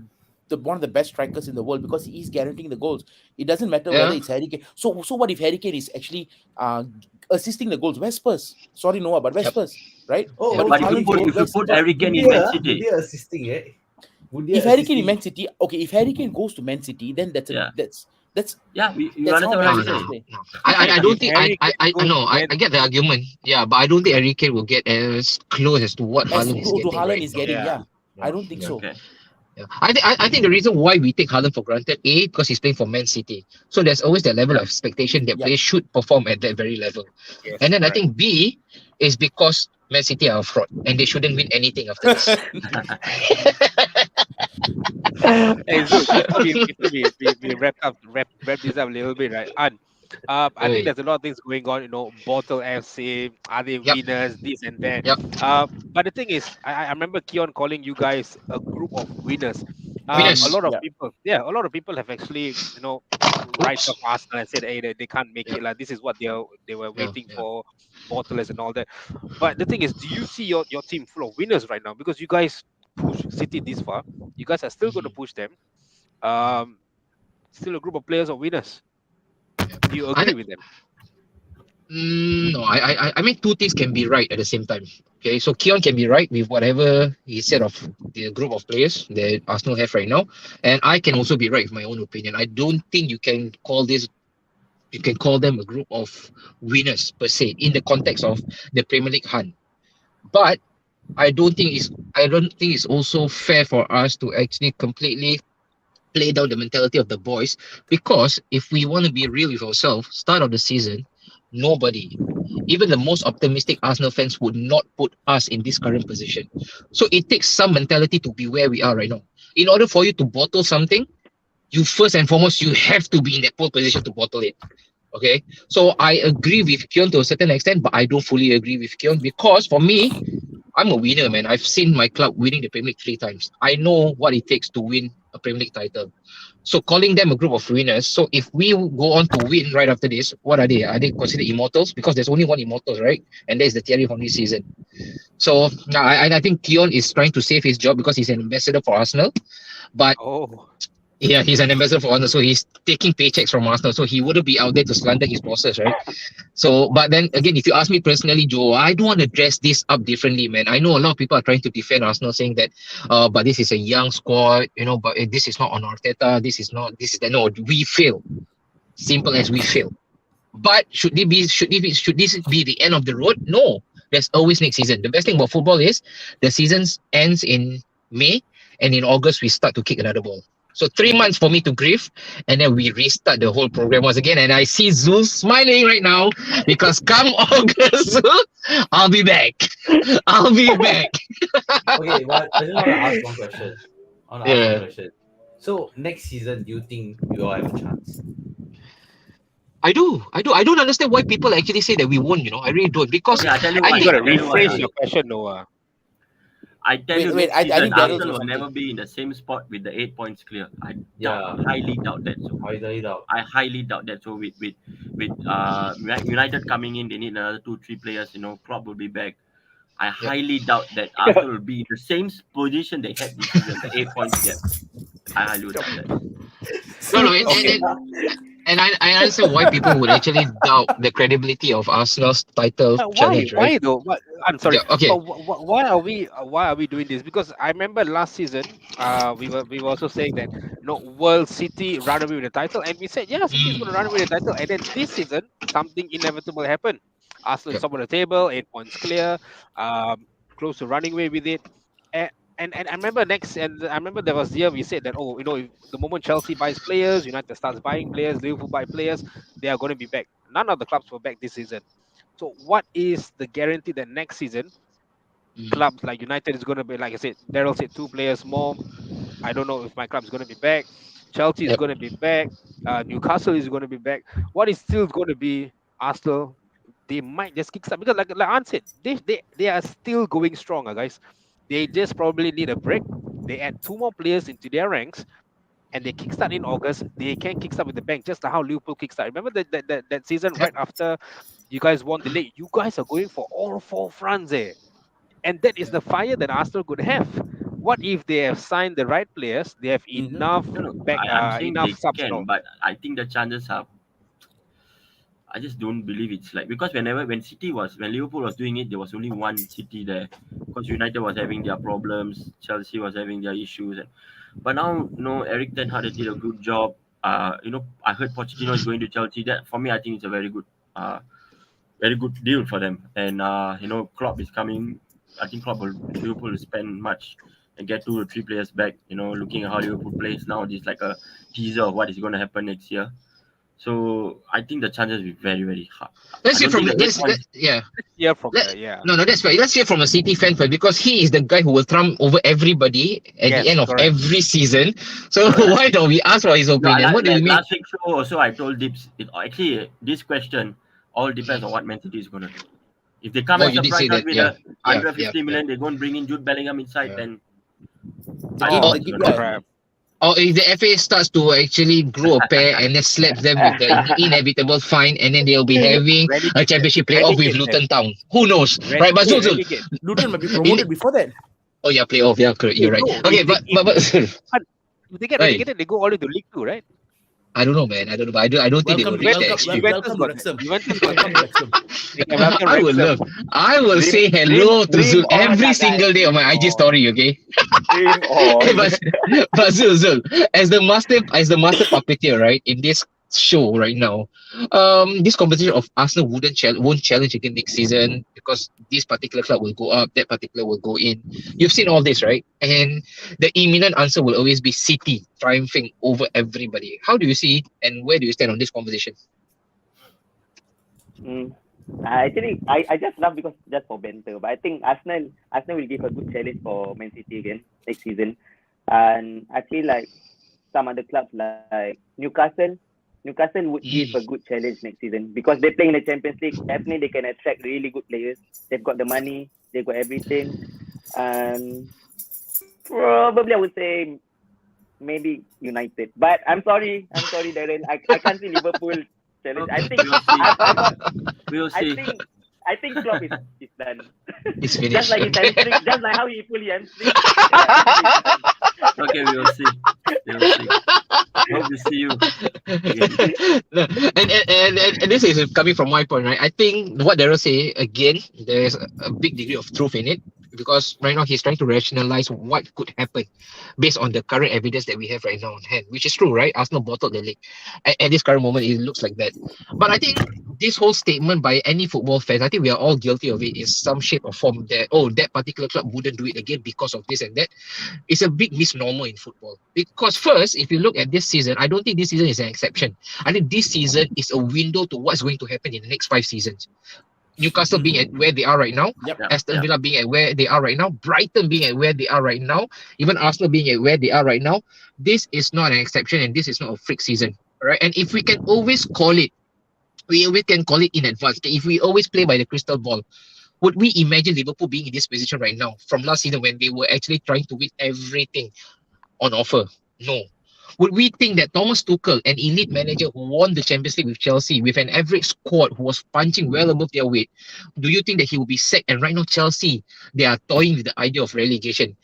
one of the best strikers in the world because he's guaranteeing the goals. It doesn't matter whether Yeah. it's Harry Kane. So what if Harry Kane is actually assisting the goals? Where's Spurs? Sorry, Noah, but where's Yep. Spurs? Right? Yep. But Oh, if But okay, Haaland's okay. goal, if you where's put But Harry Kane in Man Budia, City, Budia assisting, right? Budia if Harry Kane in assisting. Man City, okay, if Harry Kane goes to Man City, then yeah, that's yeah, you that's how understand what Man I'm No, City no, is saying? playing. no. I don't If think Harry Kane I goes know to Man, I get the argument. Yeah, but I don't think Harry Kane will get as close as to what As Haaland is to getting Haaland right is now. getting, yeah, yeah. I yeah, don't think Yeah. so. Okay. Yeah. I think the reason why we take Haaland for granted, A, because he's playing for Man City. So there's always that level Yeah. of expectation that Yep. players should perform at that very level. And yes, then I correct. think B is because Man City are a fraud and they shouldn't win anything after this. Hey, Zul, before we wrap this up a little bit, right? And I think Oi. there's a lot of things going on. Bottle FC, are they Yep. winners? This and that. Yep. But the thing is, I remember Keon calling you guys a group of winners. A Winners. lot of Yeah. people, yeah, a lot of people have actually, write Oops. off Arsenal and said, hey, they can't make Yep. it. Like this is what they were Yeah. waiting Yeah. for, bottlers and all that. But the thing is, do you see your team full of winners right now? Because you guys push City this far, you guys are still going to Mhm. push them. Mhm. Um, Still a group of players of winners. Yeah. Do you I agree think with them? No, I mean two things can be right at the same time. Okay, so Keon can be right with whatever he said of the group of players that Arsenal have right now, and I can also be right with my own opinion. I don't think you can call them a group of winners per se in the context of the Premier League hunt. But I don't think it's also fair for us to actually completely play down the mentality of the boys, because if we want to be real with ourselves, start of the season, nobody, even the most optimistic Arsenal fans, would not put us in this current position. So it takes some mentality to be where we are right now. In order for you to bottle something, you first and foremost you have to be in that pole position to bottle it. Okay, so I agree with Kion to a certain extent, but I don't fully agree with Kion, because for me, I'm a winner, man. I've seen my club winning the Premier League 3 times. I know what it takes to win a Premier League title. So calling them a group of winners. So if we go on to win right after this, what are they? Are they considered immortals? Because there's only one immortal, right? And that is the Thierry Henry season. So I think Keon is trying to save his job because he's an ambassador for Arsenal. But Oh, yeah, he's an ambassador for Arsenal, so he's taking paychecks from Arsenal. So he wouldn't be out there to slander his bosses, right? So, but then again, if you ask me personally, Joe, I don't want to dress this up differently, man. I know a lot of people are trying to defend Arsenal, saying that, but this is a young squad, but this is not on Arteta. This is not. This is that. No, we fail. Simple as we fail. But should this be the end of the road? No. There's always next season. The best thing about football is the season ends in May, and in August we start to kick another ball. So 3 months for me to grieve, and then we restart the whole program once again. And I see Zul smiling right now because come August, Zul, I'll be back. I'll be back. Okay, but I just want to ask one question. I want to ask one Yeah, question. So next season, do you think you all have a chance? I do. I do. I don't understand why people actually say that we won't. I really don't, because Okay, I tell you I you why. got think to I tell you why. rephrase Ali. your question, Noah. I tell you, Wait. next I season think Daryl Arsenal said will never something. be in the same spot with the 8 points clear. I Yeah, highly doubt that. So I it out. I highly doubt that. So with United coming in, they need another 2 3 players. Klopp will be back. I yep. highly doubt that Arsenal will be in the same position they had this season, the 8 points gap. I highly doubt that. No, no, Okay. and I understand why people would actually doubt the credibility of Arsenal's title Why? challenge, right? Why though? I'm sorry, Yeah, okay. but why are we doing this? Because I remember last season, we were also saying that World City run away with the title, and we said yeah, City is going to run Mm, away with the title, and then this season something inevitable happened. Arsenal is yep, top of the table, 8 points clear, um, close to running away with it. And, and I remember there was the year we said that if the moment Chelsea buys players, United starts buying players, Liverpool buy players, they are going to be back. None of the clubs were back this season. So what is the guarantee that next season mm, clubs like United is going to be, like I said, Daryl said, 2 players more. I don't know if my club is going to be back. Chelsea is yep, going to be back. Newcastle is going to be back. What is still going to be Arsenal? They might just kickstart because, like Ant said, they are still going strong, guys. They just probably need a break. They add 2 more players into their ranks and they kickstart in August. They can kickstart with the bank, just like how Liverpool kickstart. Remember that season yep, right after you guys won the league? You guys are going for all 4 fronts, and that is yep, the fire that Arsenal could have. what if they have signed the right players? They have Mm-hmm. enough No, no, back, I'm saying enough they subs and can, all. but I think the chances are. I just don't believe it's like, because when Liverpool was doing it, there was only one City there, because United was having their problems, Chelsea was having their issues, but now, Eric Ten Hag did a good job. I heard Pochettino is going to Chelsea. That, for me, I think it's a uh, very good deal for them. And Klopp is coming. I think Liverpool will spend much and get 2 or 3 players back. Looking at how Liverpool plays now, this is like a teaser of what is going to happen next year. So I think the chances will be very, very hard. I Let's hear don't from think the eight let's points. yeah. Yeah, from Let, the yeah. no, that's right. Let's hear from a City fan first because he is the guy who will trump over everybody at the Yes, end of correct. every season. So No, why don't we ask for his no, opinion? What do you mean? last week show also I told Dips. Actually, this question all depends on what Man City is going to do. If they come Oh, and you did surprise say us that. with Yeah, a yeah, yeah, 150 yeah. million, they're going to bring in Jude Bellingham inside, Yeah. then I don't know Oh what's going to Yeah, happen. crap! Or if the FA starts to actually grow a pair and then slaps them with the inevitable fine, and then they'll be having a Relegated, championship playoff with relegated, Luton Town. Who knows, right? But hey, Zul, relegate. Luton might be is it, promoted before that. oh yeah, playoff. Yeah, correct. Hey You're right. bro, Okay, but but if they get hey, relegated, they go all into League Two, right? I don't know, man. I don't know, but I don't think they will Welcome to reach that Juventus, welcome extreme. Juventus welcome to got that. Wrexham. Juventus got Welcome that. to Wrexham. They can welcome I would Wrexham. love. I will dream, say dream, hello to dream Zul on, every lah, guys. single day on Dream my IG on. story. Okay, Dream Hey, on. but Zul, as the master puppeteer, right, in this show right now, this competition of Arsenal won't challenge again next season because this particular club will go up, that particular will go in. You've seen all this, right? And the imminent answer will always be City triumphing over everybody. How do you see and where do you stand on this conversation? Mm. I just laugh because just for banter, but I think Arsenal will give a good challenge for Man City again next season, and I feel like some other clubs like Newcastle would give a good challenge next season because they play in the Champions League. Definitely, they can attract really good players. They've got the money, they've got everything, and probably I would say maybe United. But I'm sorry, Darren. I can't see Liverpool challenge. Okay, we will see. We will I see. think I think Klopp is done. It's Just finished. like his Okay. hamstring, just like how he pulled his hamstring. Yeah, I think he's done. Okay, we will see. We will see. Hope to see you again. No, and this is coming from my point, right? I think what Daryl say again, there's a big degree of truth in it because right now he's trying to rationalize what could happen based on the current evidence that we have right now on hand, which is true, right? Arsenal bottled the league. At this current moment, it looks like that. But I think this whole statement by any football fans, I think we are all guilty of it in some shape or form that, oh, that particular club wouldn't do it again because of this and that. It's a big misnomer in football. Because first, if you look at this season, I don't think this season is an exception. I think this season is a window to what's going to happen in the next 5 seasons. Newcastle being at where they are right now, Yep. Yeah, Aston yeah. Villa being at where they are right now, Brighton being at where they are right now, even Arsenal being at where they are right now. This is not an exception and this is not a freak season. Right? And if we can always call it, we can call it in advance. If we always play by the crystal ball, would we imagine Liverpool being in this position right now from last season when they were actually trying to win everything on offer? No. Would we think that Thomas Tuchel, an elite manager who won the Champions League with Chelsea with an average squad who was punching well above their weight, do you think that he will be sacked? And right now, Chelsea, they are toying with the idea of relegation.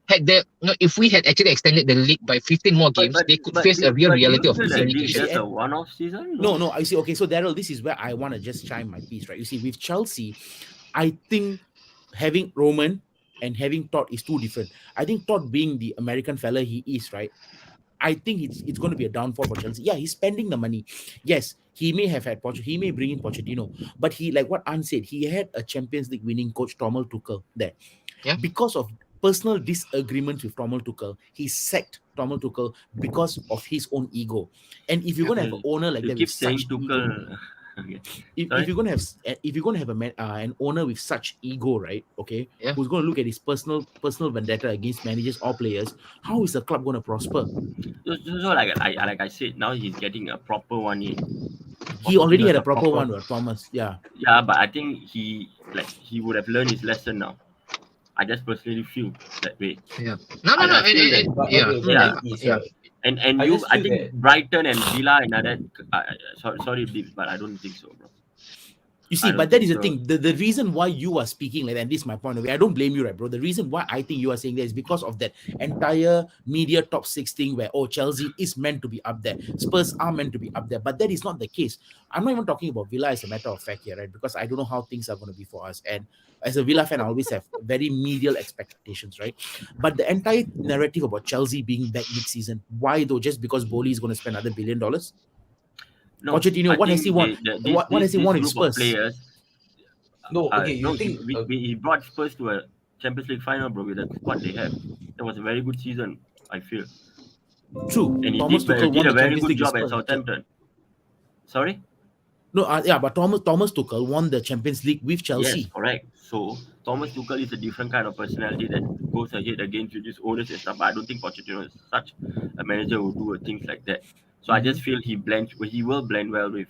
If we had actually extended the league by 15 more But games, but they could but face do a real but do reality you of feel that this is relegation. just a one-off season? No, I see. Okay, so Daryl, this is where I want to just chime my piece, right? You see, with Chelsea, I think having Roman and having Todd is too different. I think Todd being the American fella he is, right? I think it's going to be a downfall for Chelsea. Yeah, he's spending the money. Yes, he may have had he may bring in Pochettino, but he, like what An said, he had a Champions League winning coach Thomas Tuchel there. Yeah. Because of personal disagreements with Thomas Tuchel, he sacked Thomas Tuchel because of his own ego. And if you're going to have an owner like You that keep with saying such ego, Tuchel. Okay. if Sorry? you're gonna have if you're gonna have an owner with such ego, right? Okay, Yeah. who's gonna look at his personal vendetta against managers or players? How is the club gonna prosper? So like I said, now he's getting a proper one in. He already had a Pochettino's proper one with Thomas. Yeah, Yeah, but I think he would have learned his lesson now. I just personally feel that way. Yeah. No. And I feel that But Yeah. okay, Yeah. then is Yeah. right. and I you, just I feel think that Brighton and Villa and that. Sorry, Deeps, but I don't think so, bro. You I see, don't but that think is the so. thing. The reason why you are speaking like that, and this is my point of view. I don't blame you, right, bro? The reason why I think you are saying that is because of that entire media top six thing where, oh, Chelsea is meant to be up there. Spurs are meant to be up there. But that is not the case. I'm not even talking about Villa as a matter of fact here, right? Because I don't know how things are going to be for us. And as a Villa fan, I always have very medial expectations, right? But the entire narrative about Chelsea being back mid-season, why though? Just because Boli is going to spend another $1 billion? No, Pochettino, I what has he think won? this What has he this won in group of Spurs? players. No, okay, No, you think he brought Spurs to a Champions League final, bro, with the squad they have. That was a very good season, I feel, True. and he Thomas Tuchel did won a the very Champions good League with job at Spurs. Southampton. Sorry. No, yeah, but Thomas Tuchel won the Champions League with Yes, Chelsea. correct. So Thomas Tuchel is a different kind of personality that goes ahead against his owners and stuff. But I don't think Pochettino is such a manager who do things like that. So I Mm-hmm. just feel he will blend well with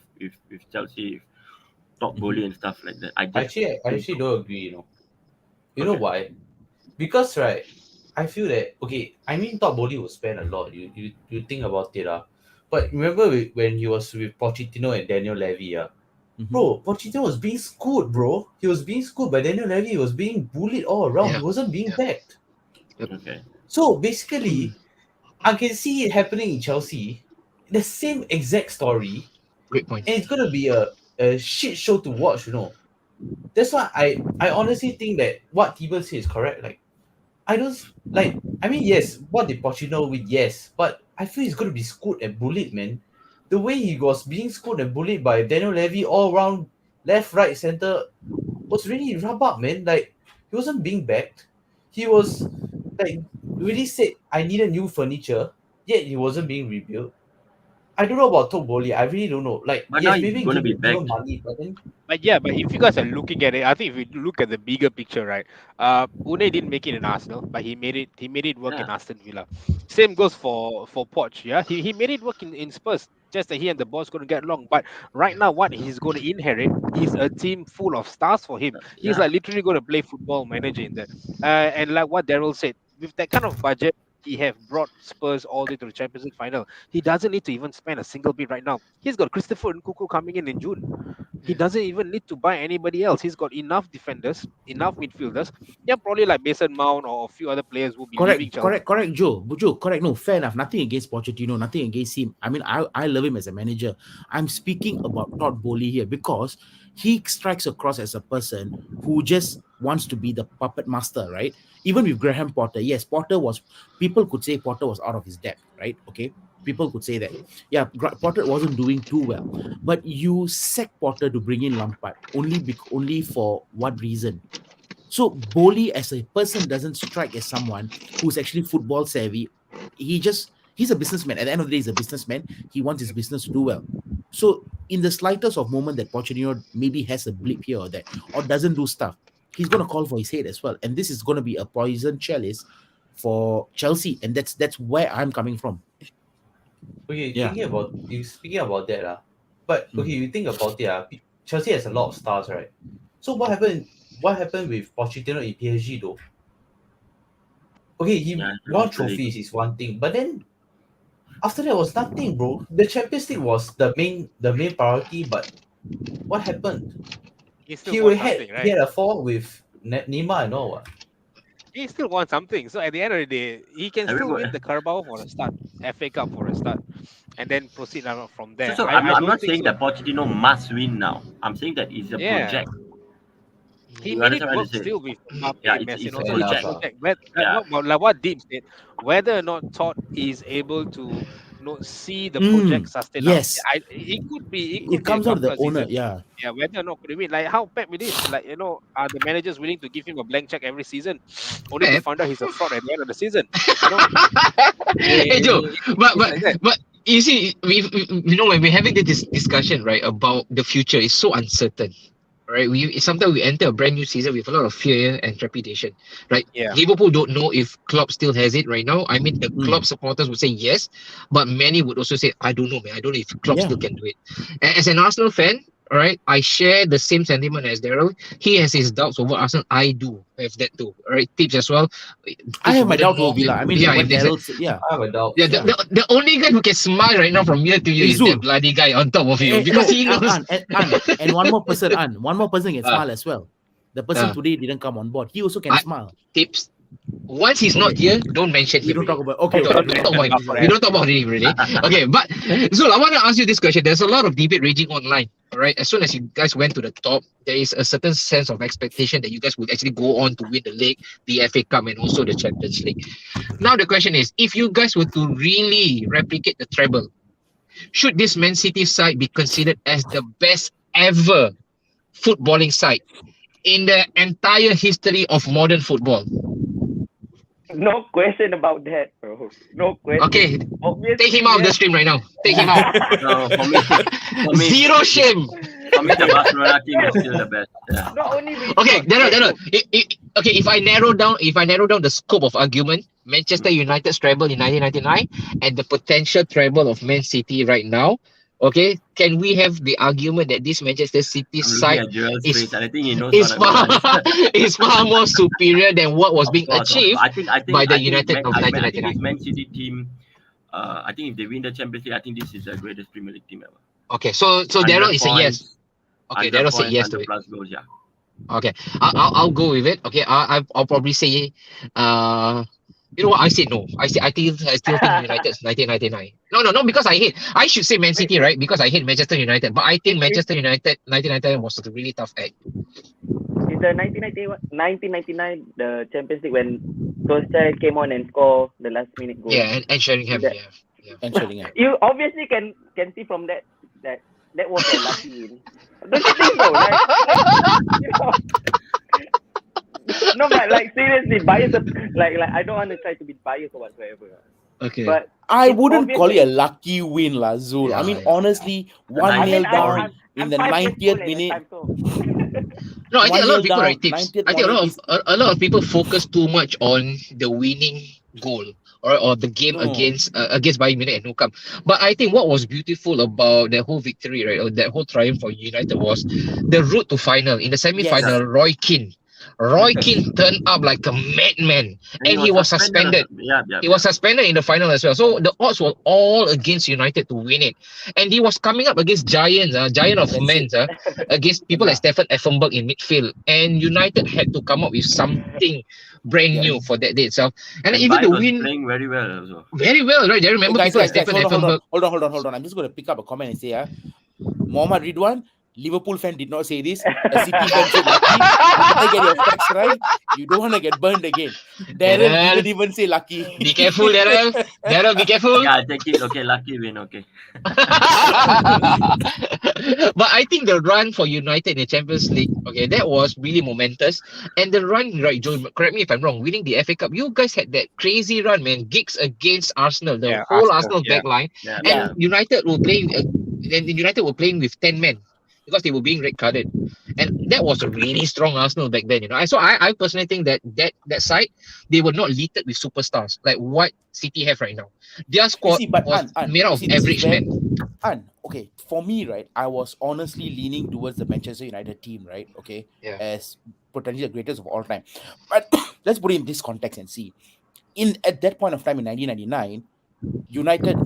Chelsea, top Mm-hmm. bully and stuff like that. I just I think actually so. don't agree. You know Okay. why? Because right, I feel that okay. I mean, Todd Bowley will spend a lot. You think about it, But remember when he was with Pochettino and Daniel Levy, Mm-hmm. bro, Pochettino was being schooled, bro. He was being schooled by Daniel Levy. He was being bullied all around. He Yeah, wasn't being yeah. backed. Okay. So basically, I can see it happening in Chelsea. The same exact story, Great point. and it's gonna be a shit show to watch. That's why I honestly think that what Tibble says is correct. Like I don't like. I mean, yes, what did Pochettino with? Yes, but I feel he's gonna be schooled and bullied, man. The way he was being schooled and bullied by Daniel Levy all around, left, right, center, was really rub up, man. Like he wasn't being backed. He was like really said, "I needed new furniture," yet he wasn't being rebuilt. I don't know about Todd Bowley. I really don't know. Like, But now yes, he's maybe gonna be given backed. money, but then But yeah, but if you guys are looking at it, I think if you look at the bigger picture, right? Une didn't make it in Arsenal, but he made it. He made it work Yeah. in Aston Villa. Same goes for Poch. Yeah, he made it work in Spurs. Just that he and the boss going to get along. But right now, what he's going to inherit is a team full of stars for him. He's Yeah. like literally going to play football manager in there. And like what Daryl said, with that kind of budget, he have brought Spurs all the way to the Champions League final. He doesn't need to even spend a single bit right now. He's got Christopher Nkunku coming in June. He doesn't even need to buy anybody else. He's got enough defenders, enough midfielders. Yeah, probably like Mason Mount or a few other players will be leaving Correct, Chelsea. correct, correct, Joe. But Joe, correct. No, fair enough. Nothing against Pochettino, nothing against him. I mean, I love him as a manager. I'm speaking about Todd Bowley here because he strikes across as a person who just wants to be the puppet master, right? Even with Graham Potter, yes, people could say Potter was out of his depth, right? Okay, people could say that. Yeah, Potter wasn't doing too well, but you sack Potter to bring in Lampard only for what reason? So Boli as a person doesn't strike as someone who's actually football savvy. He's a businessman. At the end of the day, he's a businessman. He wants his business to do well. So in the slightest of moment that Pochettino maybe has a blip here or there, or doesn't do stuff, he's gonna call for his head as well. And this is gonna be a poison chalice for Chelsea. And that's where I'm coming from. okay, Yeah. thinking about you speaking about that, but okay, you think about it, Chelsea has a lot of stars, right? So what happened? What happened with Pochettino in PSG though? Okay, he Yeah. He won lost the league. trophies is one thing, but then after that was nothing, bro. The Champions League was the main priority, but what happened? He still He won had something, he right? had a fall with Neymar and all. He still won something. So at the end of the day, he can still Everybody. win the Carabao for a start, FA Cup for a start, and then proceed on from So, there. so I I'm don't not think saying so. that Pochettino must win now. I'm saying that it's a Yeah, project. he You made it understand what I work say? still with Yeah, Mbappe, Messi, and it's a all Fair that. It's a enough. project. project. But Yeah. like what Deep said, whether or not Todd is able to see the project Mm, sustain out, yes. it It could be a comes out of couple the of owner. seasons. Yeah. Yeah, whether or not could it win, like how Pep it is, like are the managers willing to give him a blank check every season, only to Pep. find out he's a fraud at the end of the season? You know, Hey Joe, but it's but like that. but you see, when we're having this discussion, right, about the future, it's so uncertain, right? We sometimes we enter a brand new season with a lot of fear and trepidation, right? Yeah, Liverpool don't know if Klopp still has it right now. I mean, the Mm, Klopp supporters would say yes, but many would also say, I don't know, man. I don't know if Klopp yeah. still can do it. As an Arsenal fan, All right, I share the same sentiment as Daryl. He has his doubts over Arsenal. I do have that too. All right, tips as well. I Tips have my wouldn't doubts know. over Villa. I mean, Yeah, what if they said, Daryl said, yeah, I have a doubt. yeah, yeah. the only guy who can smile right now from year to year Hey, is that Zul. bloody guy on top of you because No, he knows. and one more person can uh, smile as well. The person uh, today didn't come on board. He also can I, smile. tips. Once he's not Okay, here, don't mention we him don't talk really. about. Okay, Don't we Don't don't talk talk about mention him. about this We guy. Rafael. don't talk about him really. Okay, but so I want to ask you this question. There's a lot of debate raging online. All right, as soon as you guys went to the top, there is a certain sense of expectation that you guys would actually go on to win the league, the FA Cup, and also the Champions League. Now the question is, if you guys were to really replicate the treble, should this Man City side be considered as the best ever footballing side in the entire history of modern football? No question about that, bro. No question. Okay, take Obviously, him out of the yes. stream right now. Take him out. So for me, Zero shame. for me, the Barcelona team is still the best. Yeah. Not only we Okay, got Daryl. Okay, if I narrow down the scope of argument, Manchester United's treble in 1999 and the potential treble of Man City right now. Okay, can we have the argument that this Manchester City I'm looking side at Joel's is face, and I think he knows is what I'm far going to answer. is far more superior than what was Of being course, of achieved course. by the United of I think 1999? this Man City team. I think if they win the Champions League, I think this is the greatest Premier League team ever. Okay, so Daryl 100 is a yes. points, Okay, 100 Daryl said points, yes to 100 it. plus goals. Yeah. Okay, I'll go with it. Okay, I'll probably say, you know what? I said no. I still think United's 1999. No, not because I hate. I should say Man Wait, City, right? Because I hate Manchester United. But I think is Manchester United 1999 was a really tough act. the 1999 the Champions League when Solskjaer came on and scored the last minute goal? Yeah, and Sheringham. That- Yeah. And Sheringham. You obviously can see from that was a lucky win. Don't you think so? You know, no, but like seriously, bias. Like I don't want to try to be biased or whatsoever. Okay. But I it's wouldn't call it obviously- a lucky win, lah, Zul. I Yeah, mean, yeah. honestly, I 1-0 mean, down in I'm the 5 years 90th old at minute. that time, so. No, I think a lot 1-0 of people down, right tips. 90th I think morning is a lot of people focus too much on the winning goal or the game No. against Bayern Munich and Nou Camp. But I think what was beautiful about that whole victory, right, or that whole triumph for United was the route to final. In the semi-final, Roy Keane turned up like a madman, and he was suspended. Yeah. He was suspended in the final as well. So the odds were all against United to win it. And he was coming up against giants, giant of men, against people like Stefan Effenberg in midfield. And United had to come up with something brand new for that day itself. And even Bayern the was win playing very well also. very well, right? I remember guys, people like guys, Stefan Effenberg. hold on. I'm just going to pick up a comment and say, Mohammad Ridwan, Liverpool fan did not say this. A City fan said lucky. You better get your facts right. You don't want to get burned again. Daryl didn't even say lucky. Be careful, Daryl. Daryl, be careful. Yeah, I'll take it. Okay, lucky win. Okay. But I think the run for United in the Champions League, okay, that was really momentous. And the run, right, Joe, correct me if I'm wrong, winning the FA Cup, you guys had that crazy run, man. Gigs against Arsenal, the whole Arsenal yeah. back line. Yeah. And United were playing, with 10 men because they were being red carded, and that was a really strong Arsenal back then. So I personally think that side, they were not littered with superstars like what City have right now. Their squad was made out of average men. Okay, for me, right, I was honestly leaning towards the Manchester United team, right? Okay, as potentially the greatest of all time. But let's put it in this context and see. At that point of time in 1999, United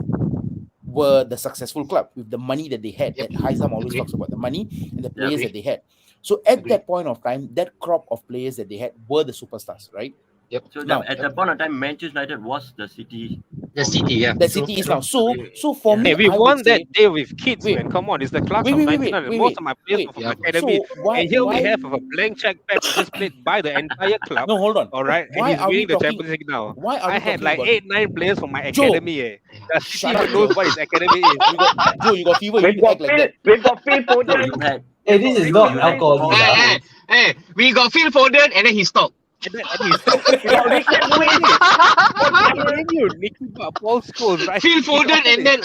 were the successful club with the money that they had. That Haizam always talks about the money and the players that they had. So at that point of time, that crop of players that they had were the superstars, right? Yep. So at that point of time, Manchester United was the City. The City, yeah. The City is now. So for me, Hey, we I would won say, that day with kids, Wait. man. Come on, it's the class Wait, of wait, 99. wait, Most wait, of my players wait. were from Yeah. academy. So why? And here we why- have a blank check back just played by the entire club. No, hold on. All right, and Why he's are we winning the talking- Champions League now. Why are we I had talking like about 8-9 players from my Joe, academy. The City shut even up, knows Joe. what his academy is. Joe, you got fever. You We've need to got act like that. We've got Phil So Foden. you had Hey, this is not you had alcohol, four this, Hey, hey, we got Phil Foden and then he stopped. And then he's We got Richard Wayne. Nicky Paul Scholes, right? Phil Foden and then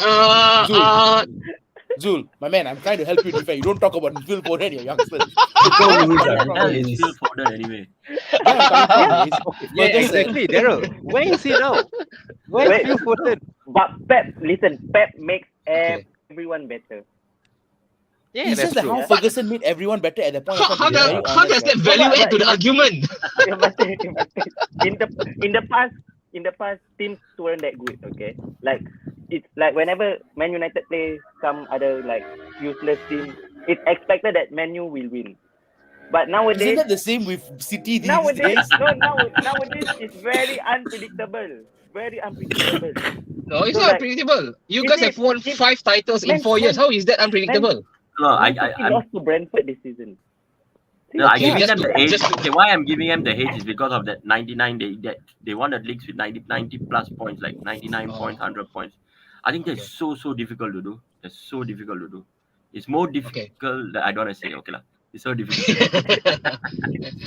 Zul, my man, I'm trying to help you defend. You don't talk about Phil Foden, you youngsters. hell is still Foden anyway. Yeah, exactly, Daryl. Where is he now? Where Wait. is Phil Foden? But Pep, listen, Pep makes everyone better. Yeah, It's that's just like true. how Ferguson made everyone better at that point of How, time. To be very how honest, does that right? value but add to the in the argument? yeah, but in the past teams weren't that good. Okay, like it's like whenever Man United play some other like useless team, it's expected that Man U will win. But Isn't nowadays, that the same with City these nowadays, days? no, nowadays it's very unpredictable. Very unpredictable. No, it's So not like, unpredictable. You is guys have it? won If 5 titles in Man 4 years. Man How is that Man unpredictable? No, Man City I'm lost to Brentford this season. no, I Okay, giving Yeah. them just to the age. just to Okay, why I'm giving them the age is because of that 99. They won the leagues with 90 plus points, like 99 points, oh, 100 points. I think that's okay, so difficult to do. That's so difficult to do. It's more okay. difficult that I don't want to say. Okay lah. It's so difficult to do.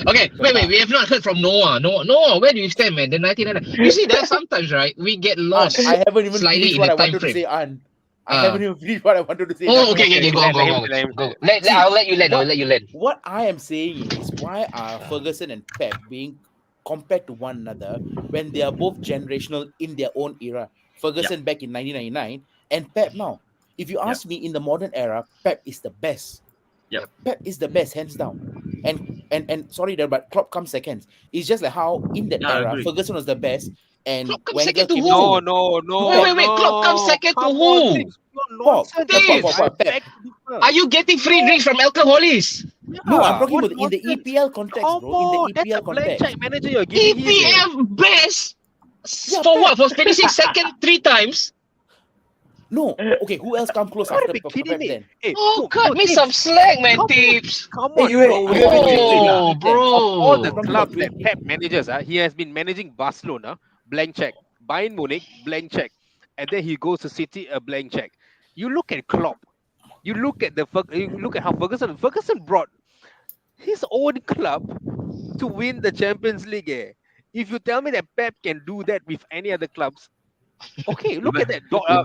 Okay, wait. We have not heard from Noah. Noah, where do you stand, man? The 99. You see, there are sometimes, right? We get An, lost I haven't even slightly finished in what the I time wanted to frame. say, An. I Uh, haven't even finished what I wanted to say. oh, Nothing. okay. Go Let him on. let him Go. say. See, I'll let you land. I'll what let you land. what I am saying is why are Ferguson and Pep being compared to one another when they are both generational in their own era? Yeah, Ferguson back in 1999 and Pep now. If you yeah, ask me in the modern era, Pep is the best. yeah. Pep is the best, hands down. And sorry there, but Klopp comes second. It's just like how in that Yeah, I era, agree. Ferguson was the best and Klopp comes Wenger second to came who? No, second. no, No, no, Pep, Wait. Klopp comes no. second to Come on, who? Tips. You're Pop, nonsense. Pep, Pop, Tips. Pop, Tips. I Pop, Pep. beg to differ. Are you getting free No, drinks from alcoholics? No, I'm yeah. talking What about in the nonsense? EPL context, Come bro. In the on. That's a EPL blank check context. manager you're giving him there. EPL best Yeah, for Pep. what? For finishing second 3 times? No, okay, who else come You close gotta after be kidding Pep me. then? Hey, Oh, no, cut no, me some Tips. slack, man, Come on. Tips. Come Hey, on. you wait, No, wait, wait, wait, wait. Oh, of all the I'm talking clubs about that 20. Pep manages, he has been managing Barcelona, blank check. Bayern Munich, blank check. And then he goes to City, a blank check. You look at Klopp. You look at how Ferguson brought his own club to win the Champions League. If you tell me that Pep can do that with any other clubs, okay, look Even at that.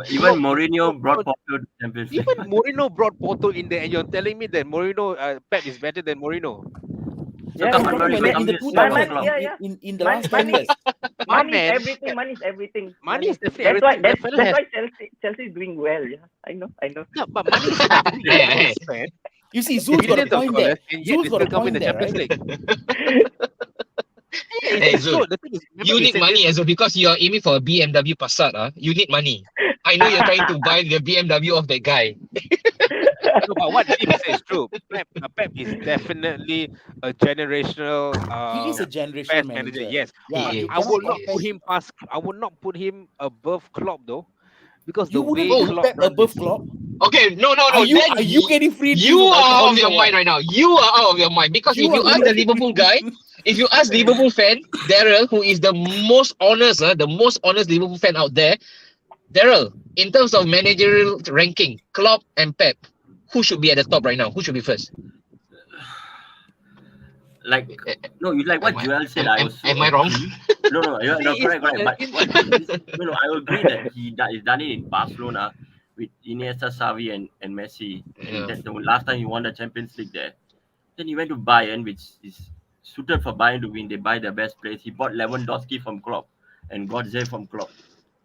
even Mourinho brought Porto to Champions League. Even Mourinho brought Porto in there, and you're telling me that Pep is better than Mourinho. So Yeah, come, I'm I'm yeah, not talking even about man, in the coming to say about 2000s, man, Klopp. yeah, yeah. in the last 10 Money, years. My money is man, everything. Money is everything. money is definitely That's why everything. That fella that's has why Chelsea is doing well. Yeah, I know. no, but money is the thing is money is spent You see, Zeus got a billions of point there. dollars, and yet Zeus they got a still come in point the there, Champions right? League. Yeah, Hey, it's true. Zul, The thing is, remember you we need said money this. as well because you're aiming for a BMW Passat. You need money. I know you're trying to buy the BMW of that guy. No, but what Tim says is true. Pep is definitely a generational He is a generational best manager. manager. Yes, Yeah, but He you I is. cannot will He not compare. put is. him past. I will not put him above Klopp though, because the You wouldn't way put Oh, Klopp Pep run above this. Klopp. okay. No. Then Are you getting free you drinks from are out of alcoholics your or what? mind right now. You are out of your mind because if You you are ask the Liverpool guy, if you ask Liverpool fan Daryl, who is the most honest, the most honest Liverpool fan out there, Daryl, in terms of managerial ranking, Klopp and Pep, who should be at the top right now? Who should be first? Like A- no, you like Am what I Joel said. am, I am, also am I wrong? agree. No, no, See, it's correct, not correct. But in, what he's no, no, I agree that he's done it in Barcelona with Iniesta, Xavi, and Messi, and Yeah. that the last time he won the Champions League there. Then he went to Bayern, which is suited for Bayern to win. They buy the best players. He bought Lewandowski from Klopp and Godze from Klopp.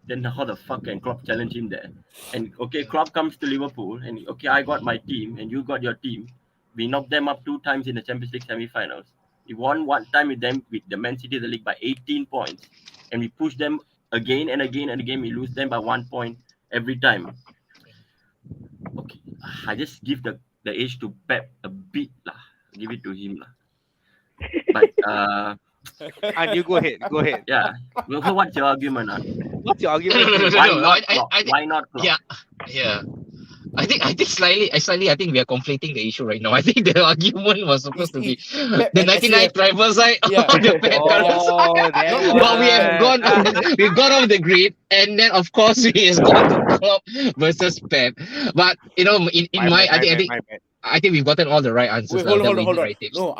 Then how the fuck can Klopp challenge him there? And okay, Klopp comes to Liverpool, and okay, I got my team, and you got your team. We knocked them up 2 times in the Champions League semi-finals. We won one time with them with the Man City of the league by 18 points, and we pushed them again and again and again. We lose them by 1 point every time. Okay, I just give the edge to Pep a bit lah. Give it to him lah. But and you go ahead. Go ahead. yeah. Well, so what's your argument? What's your No, argument? Tim? Why no. not Klopp? I think Why not Klopp? yeah. I think slightly I think we are conflating the issue right now. I think the argument was supposed to be Pep the and 99 SAF. rival side Yeah. or the Pep rival side. Oh, that Not But we have one. gone we've gone off the grid and then of course we has gone to Klopp versus Pep. But you know in My my bad. My bad. My bad. I think we've gotten all the right answers Wait, hold that on, we hold need, on. right, Tips? No,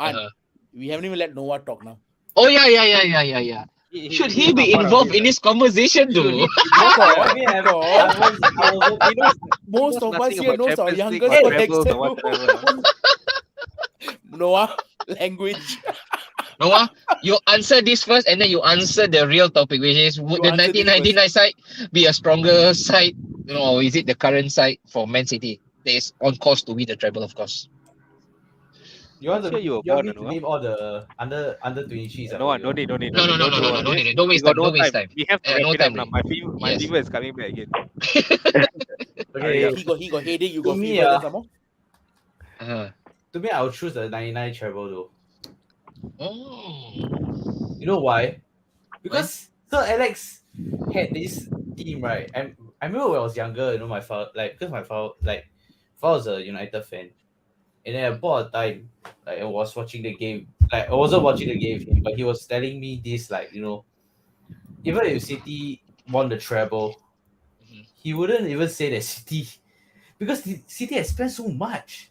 we haven't even let Noah talk now. Oh yeah. Should he He's not be part of involved this, in this conversation Should though? he? Of course, I mean, of course. I was He knows Most of us nothing here about knows our Champions League youngest or to trebles or extent. whatever. Noah, language. Noah, you answer this first and then you answer the real topic, which is would You the answer this 1999 side be a stronger side, or is it the current side for Man City? that is on course to win the treble, of course. You want Which to year you were you want born, me to Anwar? name all the under 23s No, for no you? need, no need, no No, no, need. no, Don't no, do no, all no, no this. need. Don't We waste got time. no Don't waste time. time. We have to wrap No it up time, now. Lee. My Yes. fever is coming back again. Okay, Hurry up. He got headache, you To got me, fever, then some more. to me, I would choose the 99 treble though. Oh. You know why? Because Sir Alex had this team, right? And I remember when I was younger, my father, because my father, father was a United fan, and then at a point of time, I was watching the game. I wasn't watching the game with him, but he was telling me this, even if City won the treble, Mhm. he wouldn't even say that City, because City has spent so much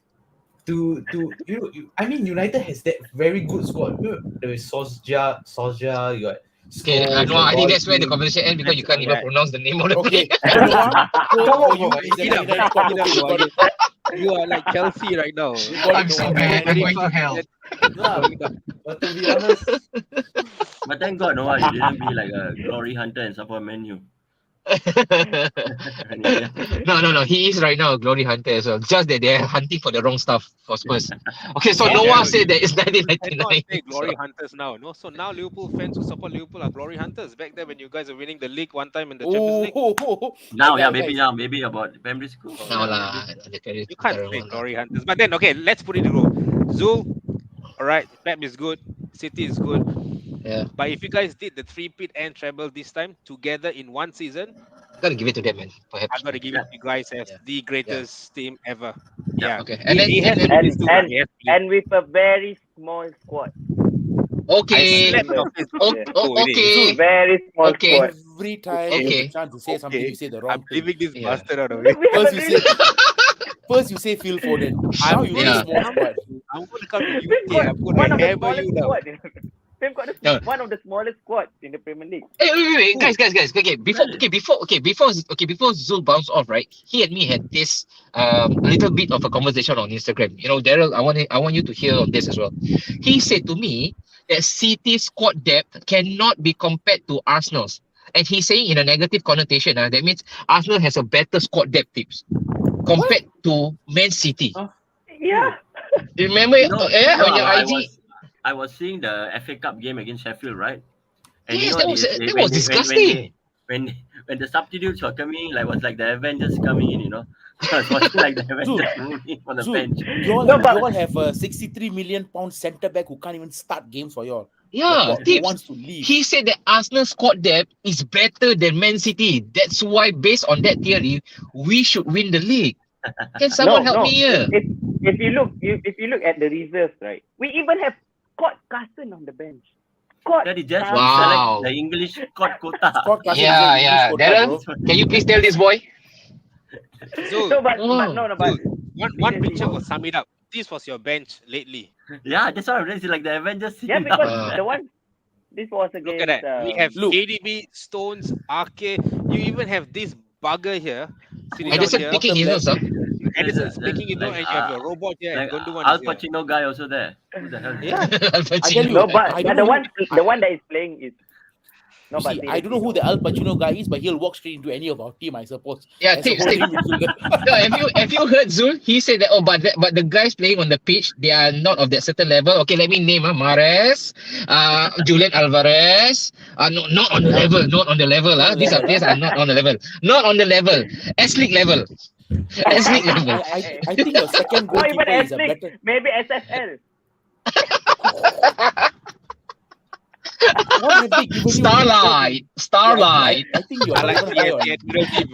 I mean, United has that very good squad. There is Solskjaer, you got Okay, Scholes, no, you got I think Roy that's where the Keane. conversation ends because you can't even Yeah. pronounce the name of the Okay, player. so Noah, so Come on, for you, bro. is the Eat up, 99 squad eat up, okay? You got Noah. it. You are like Chelsea right now. You got it, I'm so Noah. bad. I'm Very going to fast, hell. then Nah, going down. but to be honest, But thank God, Noah, you didn't be like a glory hunter and support menu. No. He is right now a glory hunter as well. Just that they're hunting for the wrong stuff for Spurs. Okay, so How Noah dare said you? that it's You cannot 1999. say So, glory hunters now. No, so now Liverpool fans who support Liverpool are glory hunters. Back then, when you guys are winning the league one time in the Champions League, Now, yeah, guys. now, maybe about primary school. so now yeah, lah, the career you can't current say one lah. glory hunters. But then, okay, let's put it in a row. Zul, all right, Pep is good, City is good. Yeah, But if you guys did the three-peat and treble this time together in one season, gotta give it to them, man. I'm Perhaps. gonna give it Yeah, to you guys as Yeah. the greatest team ever. yeah. Yeah, Okay, it has to be and this and two. and It has to be. and with a very small squad. I okay, slapped your face. Bro. Yeah. Go with it. Zul, okay, Very small okay, squad. every time you have okay. the chance to say something, you say the I'm wrong thing. leaving this Yeah. bastard out of it. We have First a you really say, first you say Phil Foden. Now I'm you going say Yeah. to small come squad. to. I'm going to come to we've UK. got I'm going one to of the hammer smallest you now. squad. We've got No. one of the smallest squads in the Premier League. Hey, wait, Who? guys. Before Zul bounced off, right? He and me had this a little bit of a conversation on Instagram. You know, Daryl, I want you to hear on this as well. He said to me that City's squad depth cannot be compared to Arsenal's. And he's saying in a negative connotation, that means Arsenal has a better squad depth tips compared to Man City. Yeah. You remember on your I IG? was seeing the FA Cup game against Sheffield, right? And Yes, that when was disgusting. when the substitutes were coming, was like the Avengers coming in, I was watching like the Avengers moving on the Zul, bench. you No, but all have a 63 million pound centre back who can't even start games for y'all. Yeah, Who tips. wants to leave? He said that Arsenal squad depth is better than Man City. That's why, based on that theory, we should win the league. Can someone help me here? If you look at the reserves, right? We even have Scott Carson on the bench. Scott That is just to Wow. select the English Scott quota. Scott Carson Yeah, is a yeah. English quota, Darren, bro. can you please tell this boy? Zul, No, but Oh. no, but one seriously. picture will sum it up. This was your bench lately. Yeah, that's what I'm saying. It's like the Avengers. Yeah, scene because now. the one this was Look against. at that. We have Look. KDB, Stones, RK. You even have this bugger here sitting down Anderson here. picking his nose, huh? Edison's There's speaking it like, down, and you have your robot here, like and Gundogan Al is here. Pacino guy also there. Who the hell? is Yeah. that? I tell you, No, but I but don't the one that is playing is. No, You but see, I don't know who the Al Pacino guy is, but he'll walk straight into any of our team, I suppose. Yeah, As a tips. holding midfielder. No, have you heard Zul? He said that but the guys playing on the pitch, they are not of that certain level. Okay, let me name Mahrez, Julian Alvarez. Not on the level, not on the level. Not on the These are level, players are not on the level. Not on the level. S-League level. S-League level. I think your second not even goalkeeper is a S-League, better. maybe SFL. What have they given you? Starlight. I think you're I not like even high on the it. admiralty.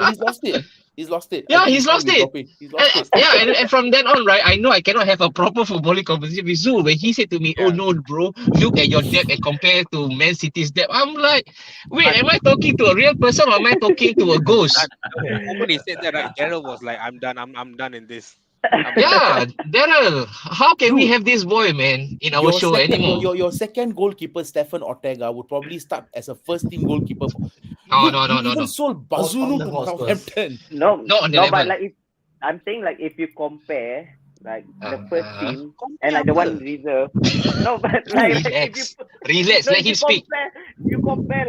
He's lost it. He's lost it. Yeah, I think he's it's time lost we it. drop He's lost it. Yeah, and from then on, right, I know I cannot have a proper footballing conversation with Zul when he said to me, "Oh Yeah. no, bro, look at your depth and compare to Man City's depth." I'm like, wait, am I talking to a real person or am I talking to a ghost? The moment he said that, right, Daryl was like, "I'm done. I'm done in this." Yeah, Daryl, how can we Dude, have this boy, man, in our show anymore? Your second goalkeeper, Stefan Ortega, would probably start as a first team goalkeeper. No, Look, no. you even sold Bazunu to Hotspurs. Southampton. No, Not on the but level. like I'm saying, like if you compare like the first team Compare and like the apa? one reserve. No, but like if Relax. you Relax, no, let if him you speak. you compare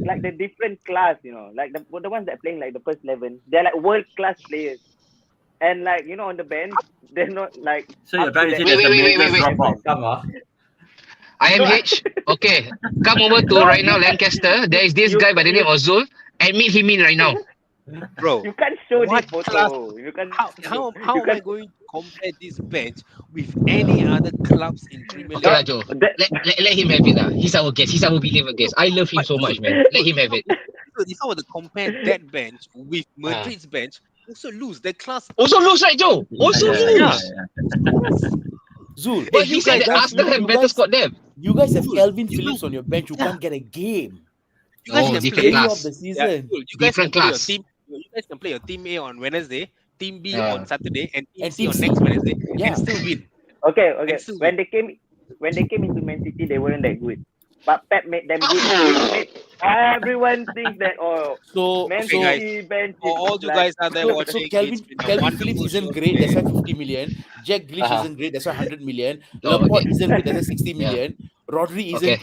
like the different class, like the ones that playing like the first 11, they're like world class players, and like on the bench, they're not like So you're up to trying to say that Wait, there's a wait, wait, that wait, major wait, that wait. drop level. off? Come on. No, IMH, okay. Come over to no, right now, Lancaster. There is this guy by the name of Zul. Admit him in right now. Bro, you can't show this what class? photo. You can't show. How You am I can't. going to compare this bench with any other clubs in Premier Okay, League? Not lah, Joe. that. Let him have it lah. He's our guest. He's our believer guest. I love him But so dude, much, man. Let him have it. if I were to compare that bench with Ah. Madrid's bench, also lose. The class, Also lose, right, Joe? Also Yeah. lose. Zul, But Hey, he you said guys that are Arsenal have you better guys, squad depth. you guys have Zul, Calvin you Phillips on your bench. You yeah, can't get a game. you guys Oh, can different play. Middle of class. the Yeah, season. cool. You guys Different can play your class. team. You guys can play your team A on Wednesday, team B Uh, on Saturday, and team And C Team on C. next Wednesday, Yeah. and still win. Okay, And okay. still When win. they came into Man City, they weren't that good. But Pep made them good, which made everyone think that Man Okay, guys. City bench For is all you like guys out there good. watching, Calvin it's been a Calvin Phillips wonderful isn't show great. That's today. why 50 million. Jack Grealish uh-huh. isn't great. That's why 100 million. Oh, Laporte okay. isn't good. That's why 60 Yeah. million. Rodri Okay. isn't.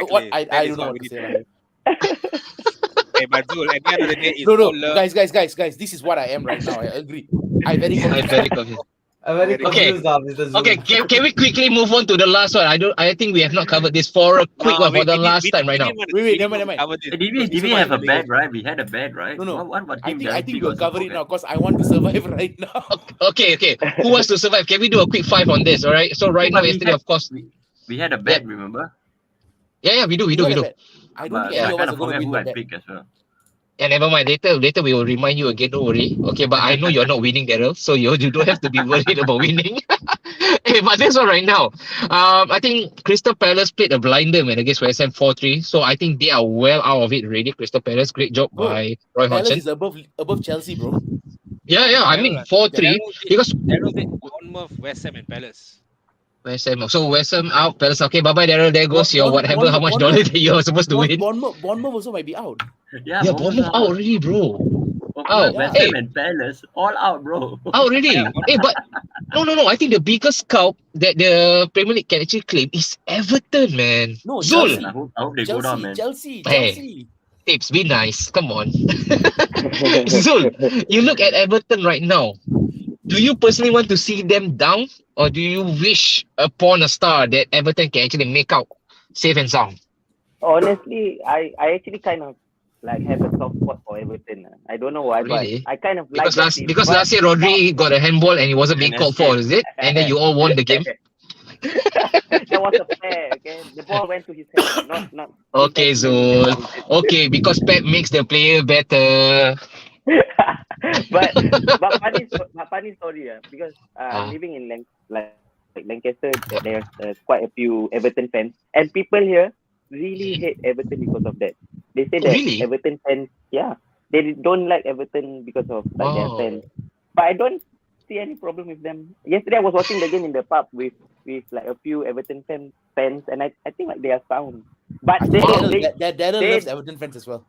What Exactly. That I is don't know what what we to need. say. Hey, but Zul, at the end of the day, it's No, all love. guys. This is what I am right now. I agree. I'm very I'm confused. very confused. I'm very Okay. confused now, Mr. Zul. Okay, can we quickly move on to the last one? I think we have not covered this for a quick No, one for the last time right now. Wait, never mind. cover this. Hey, did because we, this did we is have a what we bet, right? We had a bet, right? No. What I team think guarantee we'll was cover I it now forget. because I want to survive right now. Okay. Who wants to survive? Can we do a quick five on this? All right. So right now, But yesterday, of course. we had a Yeah, bet, remember? yeah, we do. We had a bet. I don't But think Yeah. any I of kind us are of going to forget win who the I bet. picked as well. Yeah, never mind. Later we will remind you again. Don't worry. Okay, but I know you're not winning, Daryl. So you don't have to be worried about winning. Hey, but this one right now. I think Crystal Palace played a blinder man against West Ham 4-3. So I think they are well out of it already. Crystal Palace, great job Bro, by Roy Palace Hodgson. is above Chelsea, bro. Yeah. I mean 4-3 because Daryl did Bournemouth, West Ham, and Palace. West Ham. So West Ham out. Palace. Okay, bye bye, Daryl. There goes your whatever. How much dollar that you're supposed to win? Bournemouth also might be out. Yeah, Yeah, Bournemouth out already, bro. Out. West Hey, Ham and Palace, all out, bro. out already. Hey, but no. I think the biggest scalp that the Premier League can actually claim is Everton, man. No, Zul. Chelsea. I hope they go down, man. Chelsea. Hey, tips, be nice. Come on. Zul, you look at Everton right now. Do you personally want to see them down, or do you wish upon a star that Everton can actually make out safe and sound? Honestly, I actually kind of like have a soft spot for Everton. I don't know why, Really? but I kind of like Because the team. because But last year Rodri got a handball and he wasn't being And called for, is it? And then you all won the game. that was a fair. Okay, the ball went to his head, not. Okay, Zul. Okay, because Pep makes the player better. but funny story, because Ah. living in Lancaster, there's quite a few Everton fans, and people here really hate Everton because of that. They say that Really? Everton fans, they don't like Everton because of like their Wow. fans. But I don't see any problem with them. Yesterday I was watching the game in the pub with like a few Everton fans, and I think like they are sound. But I they think Daryl they- loves Everton fans as well.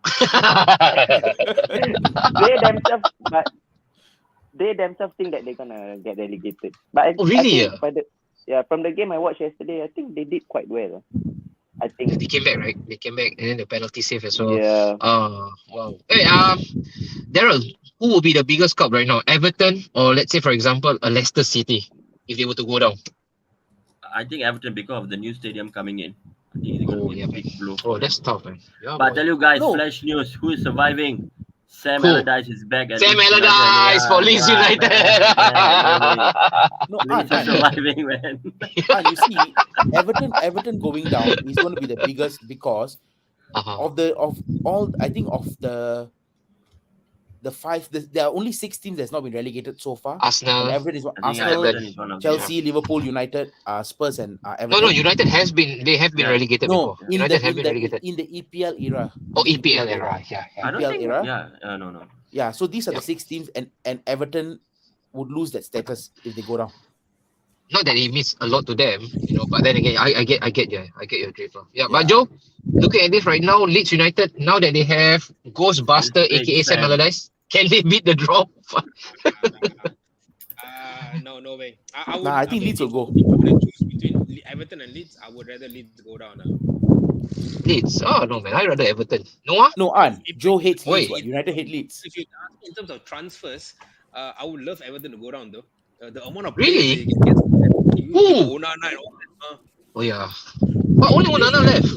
they themselves think that they're gonna get relegated. But Oh, really? I think from the game I watched yesterday, I think they did quite well. I think They came back, right? They came back, and then the penalty save as well. yeah. Wow. Hey, Daryl, who will be the biggest cup right now? Everton, or let's say, for example, a Leicester City, if they were to go down. I think Everton, because of the new stadium coming in, I think it's going to be a big blow. Oh, that's tough, man. Yeah, But I boy. tell you guys, No. flash news: who is surviving? Sam Who? Allardyce is back. At Sam Leeds United. Allardyce for Leeds right, United. man. No, Leeds are surviving, man. you see, Everton going down is going to be the biggest because Uh-huh. of all. I think of the five. There are only 6 teams that's not been relegated so far. And Arsenal. Everton is I think Arsenal, Everton is one of them. Chelsea, Liverpool, United, Spurs, and Everton. No, United has been. They have been Yeah. relegated No, before. in United the have been relegated. in the EPL era. Oh, EPL era. Yeah. I don't EPL think. era? Yeah, no. Yeah, so these are Yeah. the 6 teams, and Everton would lose that status if they go down. Not that it means a lot to them, but then again, I get your drift. Yeah, Yeah. but Joe, looking at this right now, Leeds United, now that they have Ghostbuster, Big aka Sam Sam. Allardyce, can they beat the drop? No way. I would. Nah, I think Leeds will go. If I'm gonna choose between Everton and Leeds, I would rather Leeds go down now. Leeds. Oh no, man. I rather Everton. Noah? No, Joe hates Wait. Leeds. What? United hate Leeds. If you ask me in terms of transfers, I would love Everton to go down though. The amount of players Really? they can get, you Who? Onana and all that. Oh yeah. But only Onana left.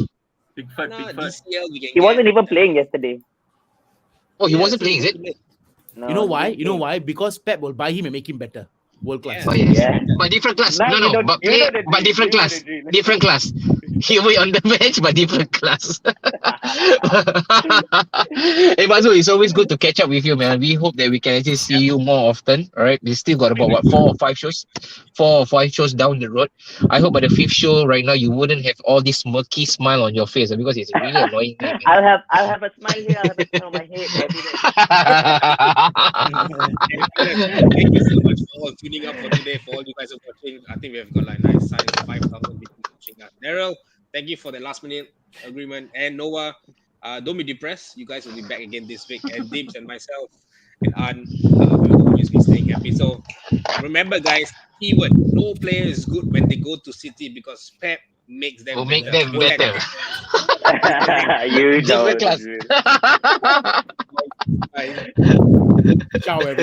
Pickford, Onana, Pickford. DCL we can He get. wasn't even playing yesterday. Oh, he Yeah, wasn't so playing, is it? No, You know he why? didn't You know play. why? Because Pep will buy him and make him better. World class. Oh yes. Yeah. But different class. Now you No, don't- but you play, know the but drill, different you know class. the drill. Different class. He will be on the bench, but different class. Hey Bazu, it's always good to catch up with you, man. We hope that we can actually see you more often. All right. We still got about what 4 or 5 shows down the road. I hope by the fifth show right now you wouldn't have all this smirky smile on your face because it's really annoying me, man. I'll have a smile here. I'll have a smile on my head everywhere. Thank you so much for all tuning up for today. For all you guys who are watching, I think we have got like nice size 5,000 people watching us. Daryl, thank you for the last minute agreement. And Noah, don't be depressed. You guys will be back again this week. And Dibs and myself and An will always be staying happy. So remember, guys, keyword: no player is good when they go to City because Pep makes them Will better. make them Go ahead, better. You Different don't. class. Bye. Ciao, everyone.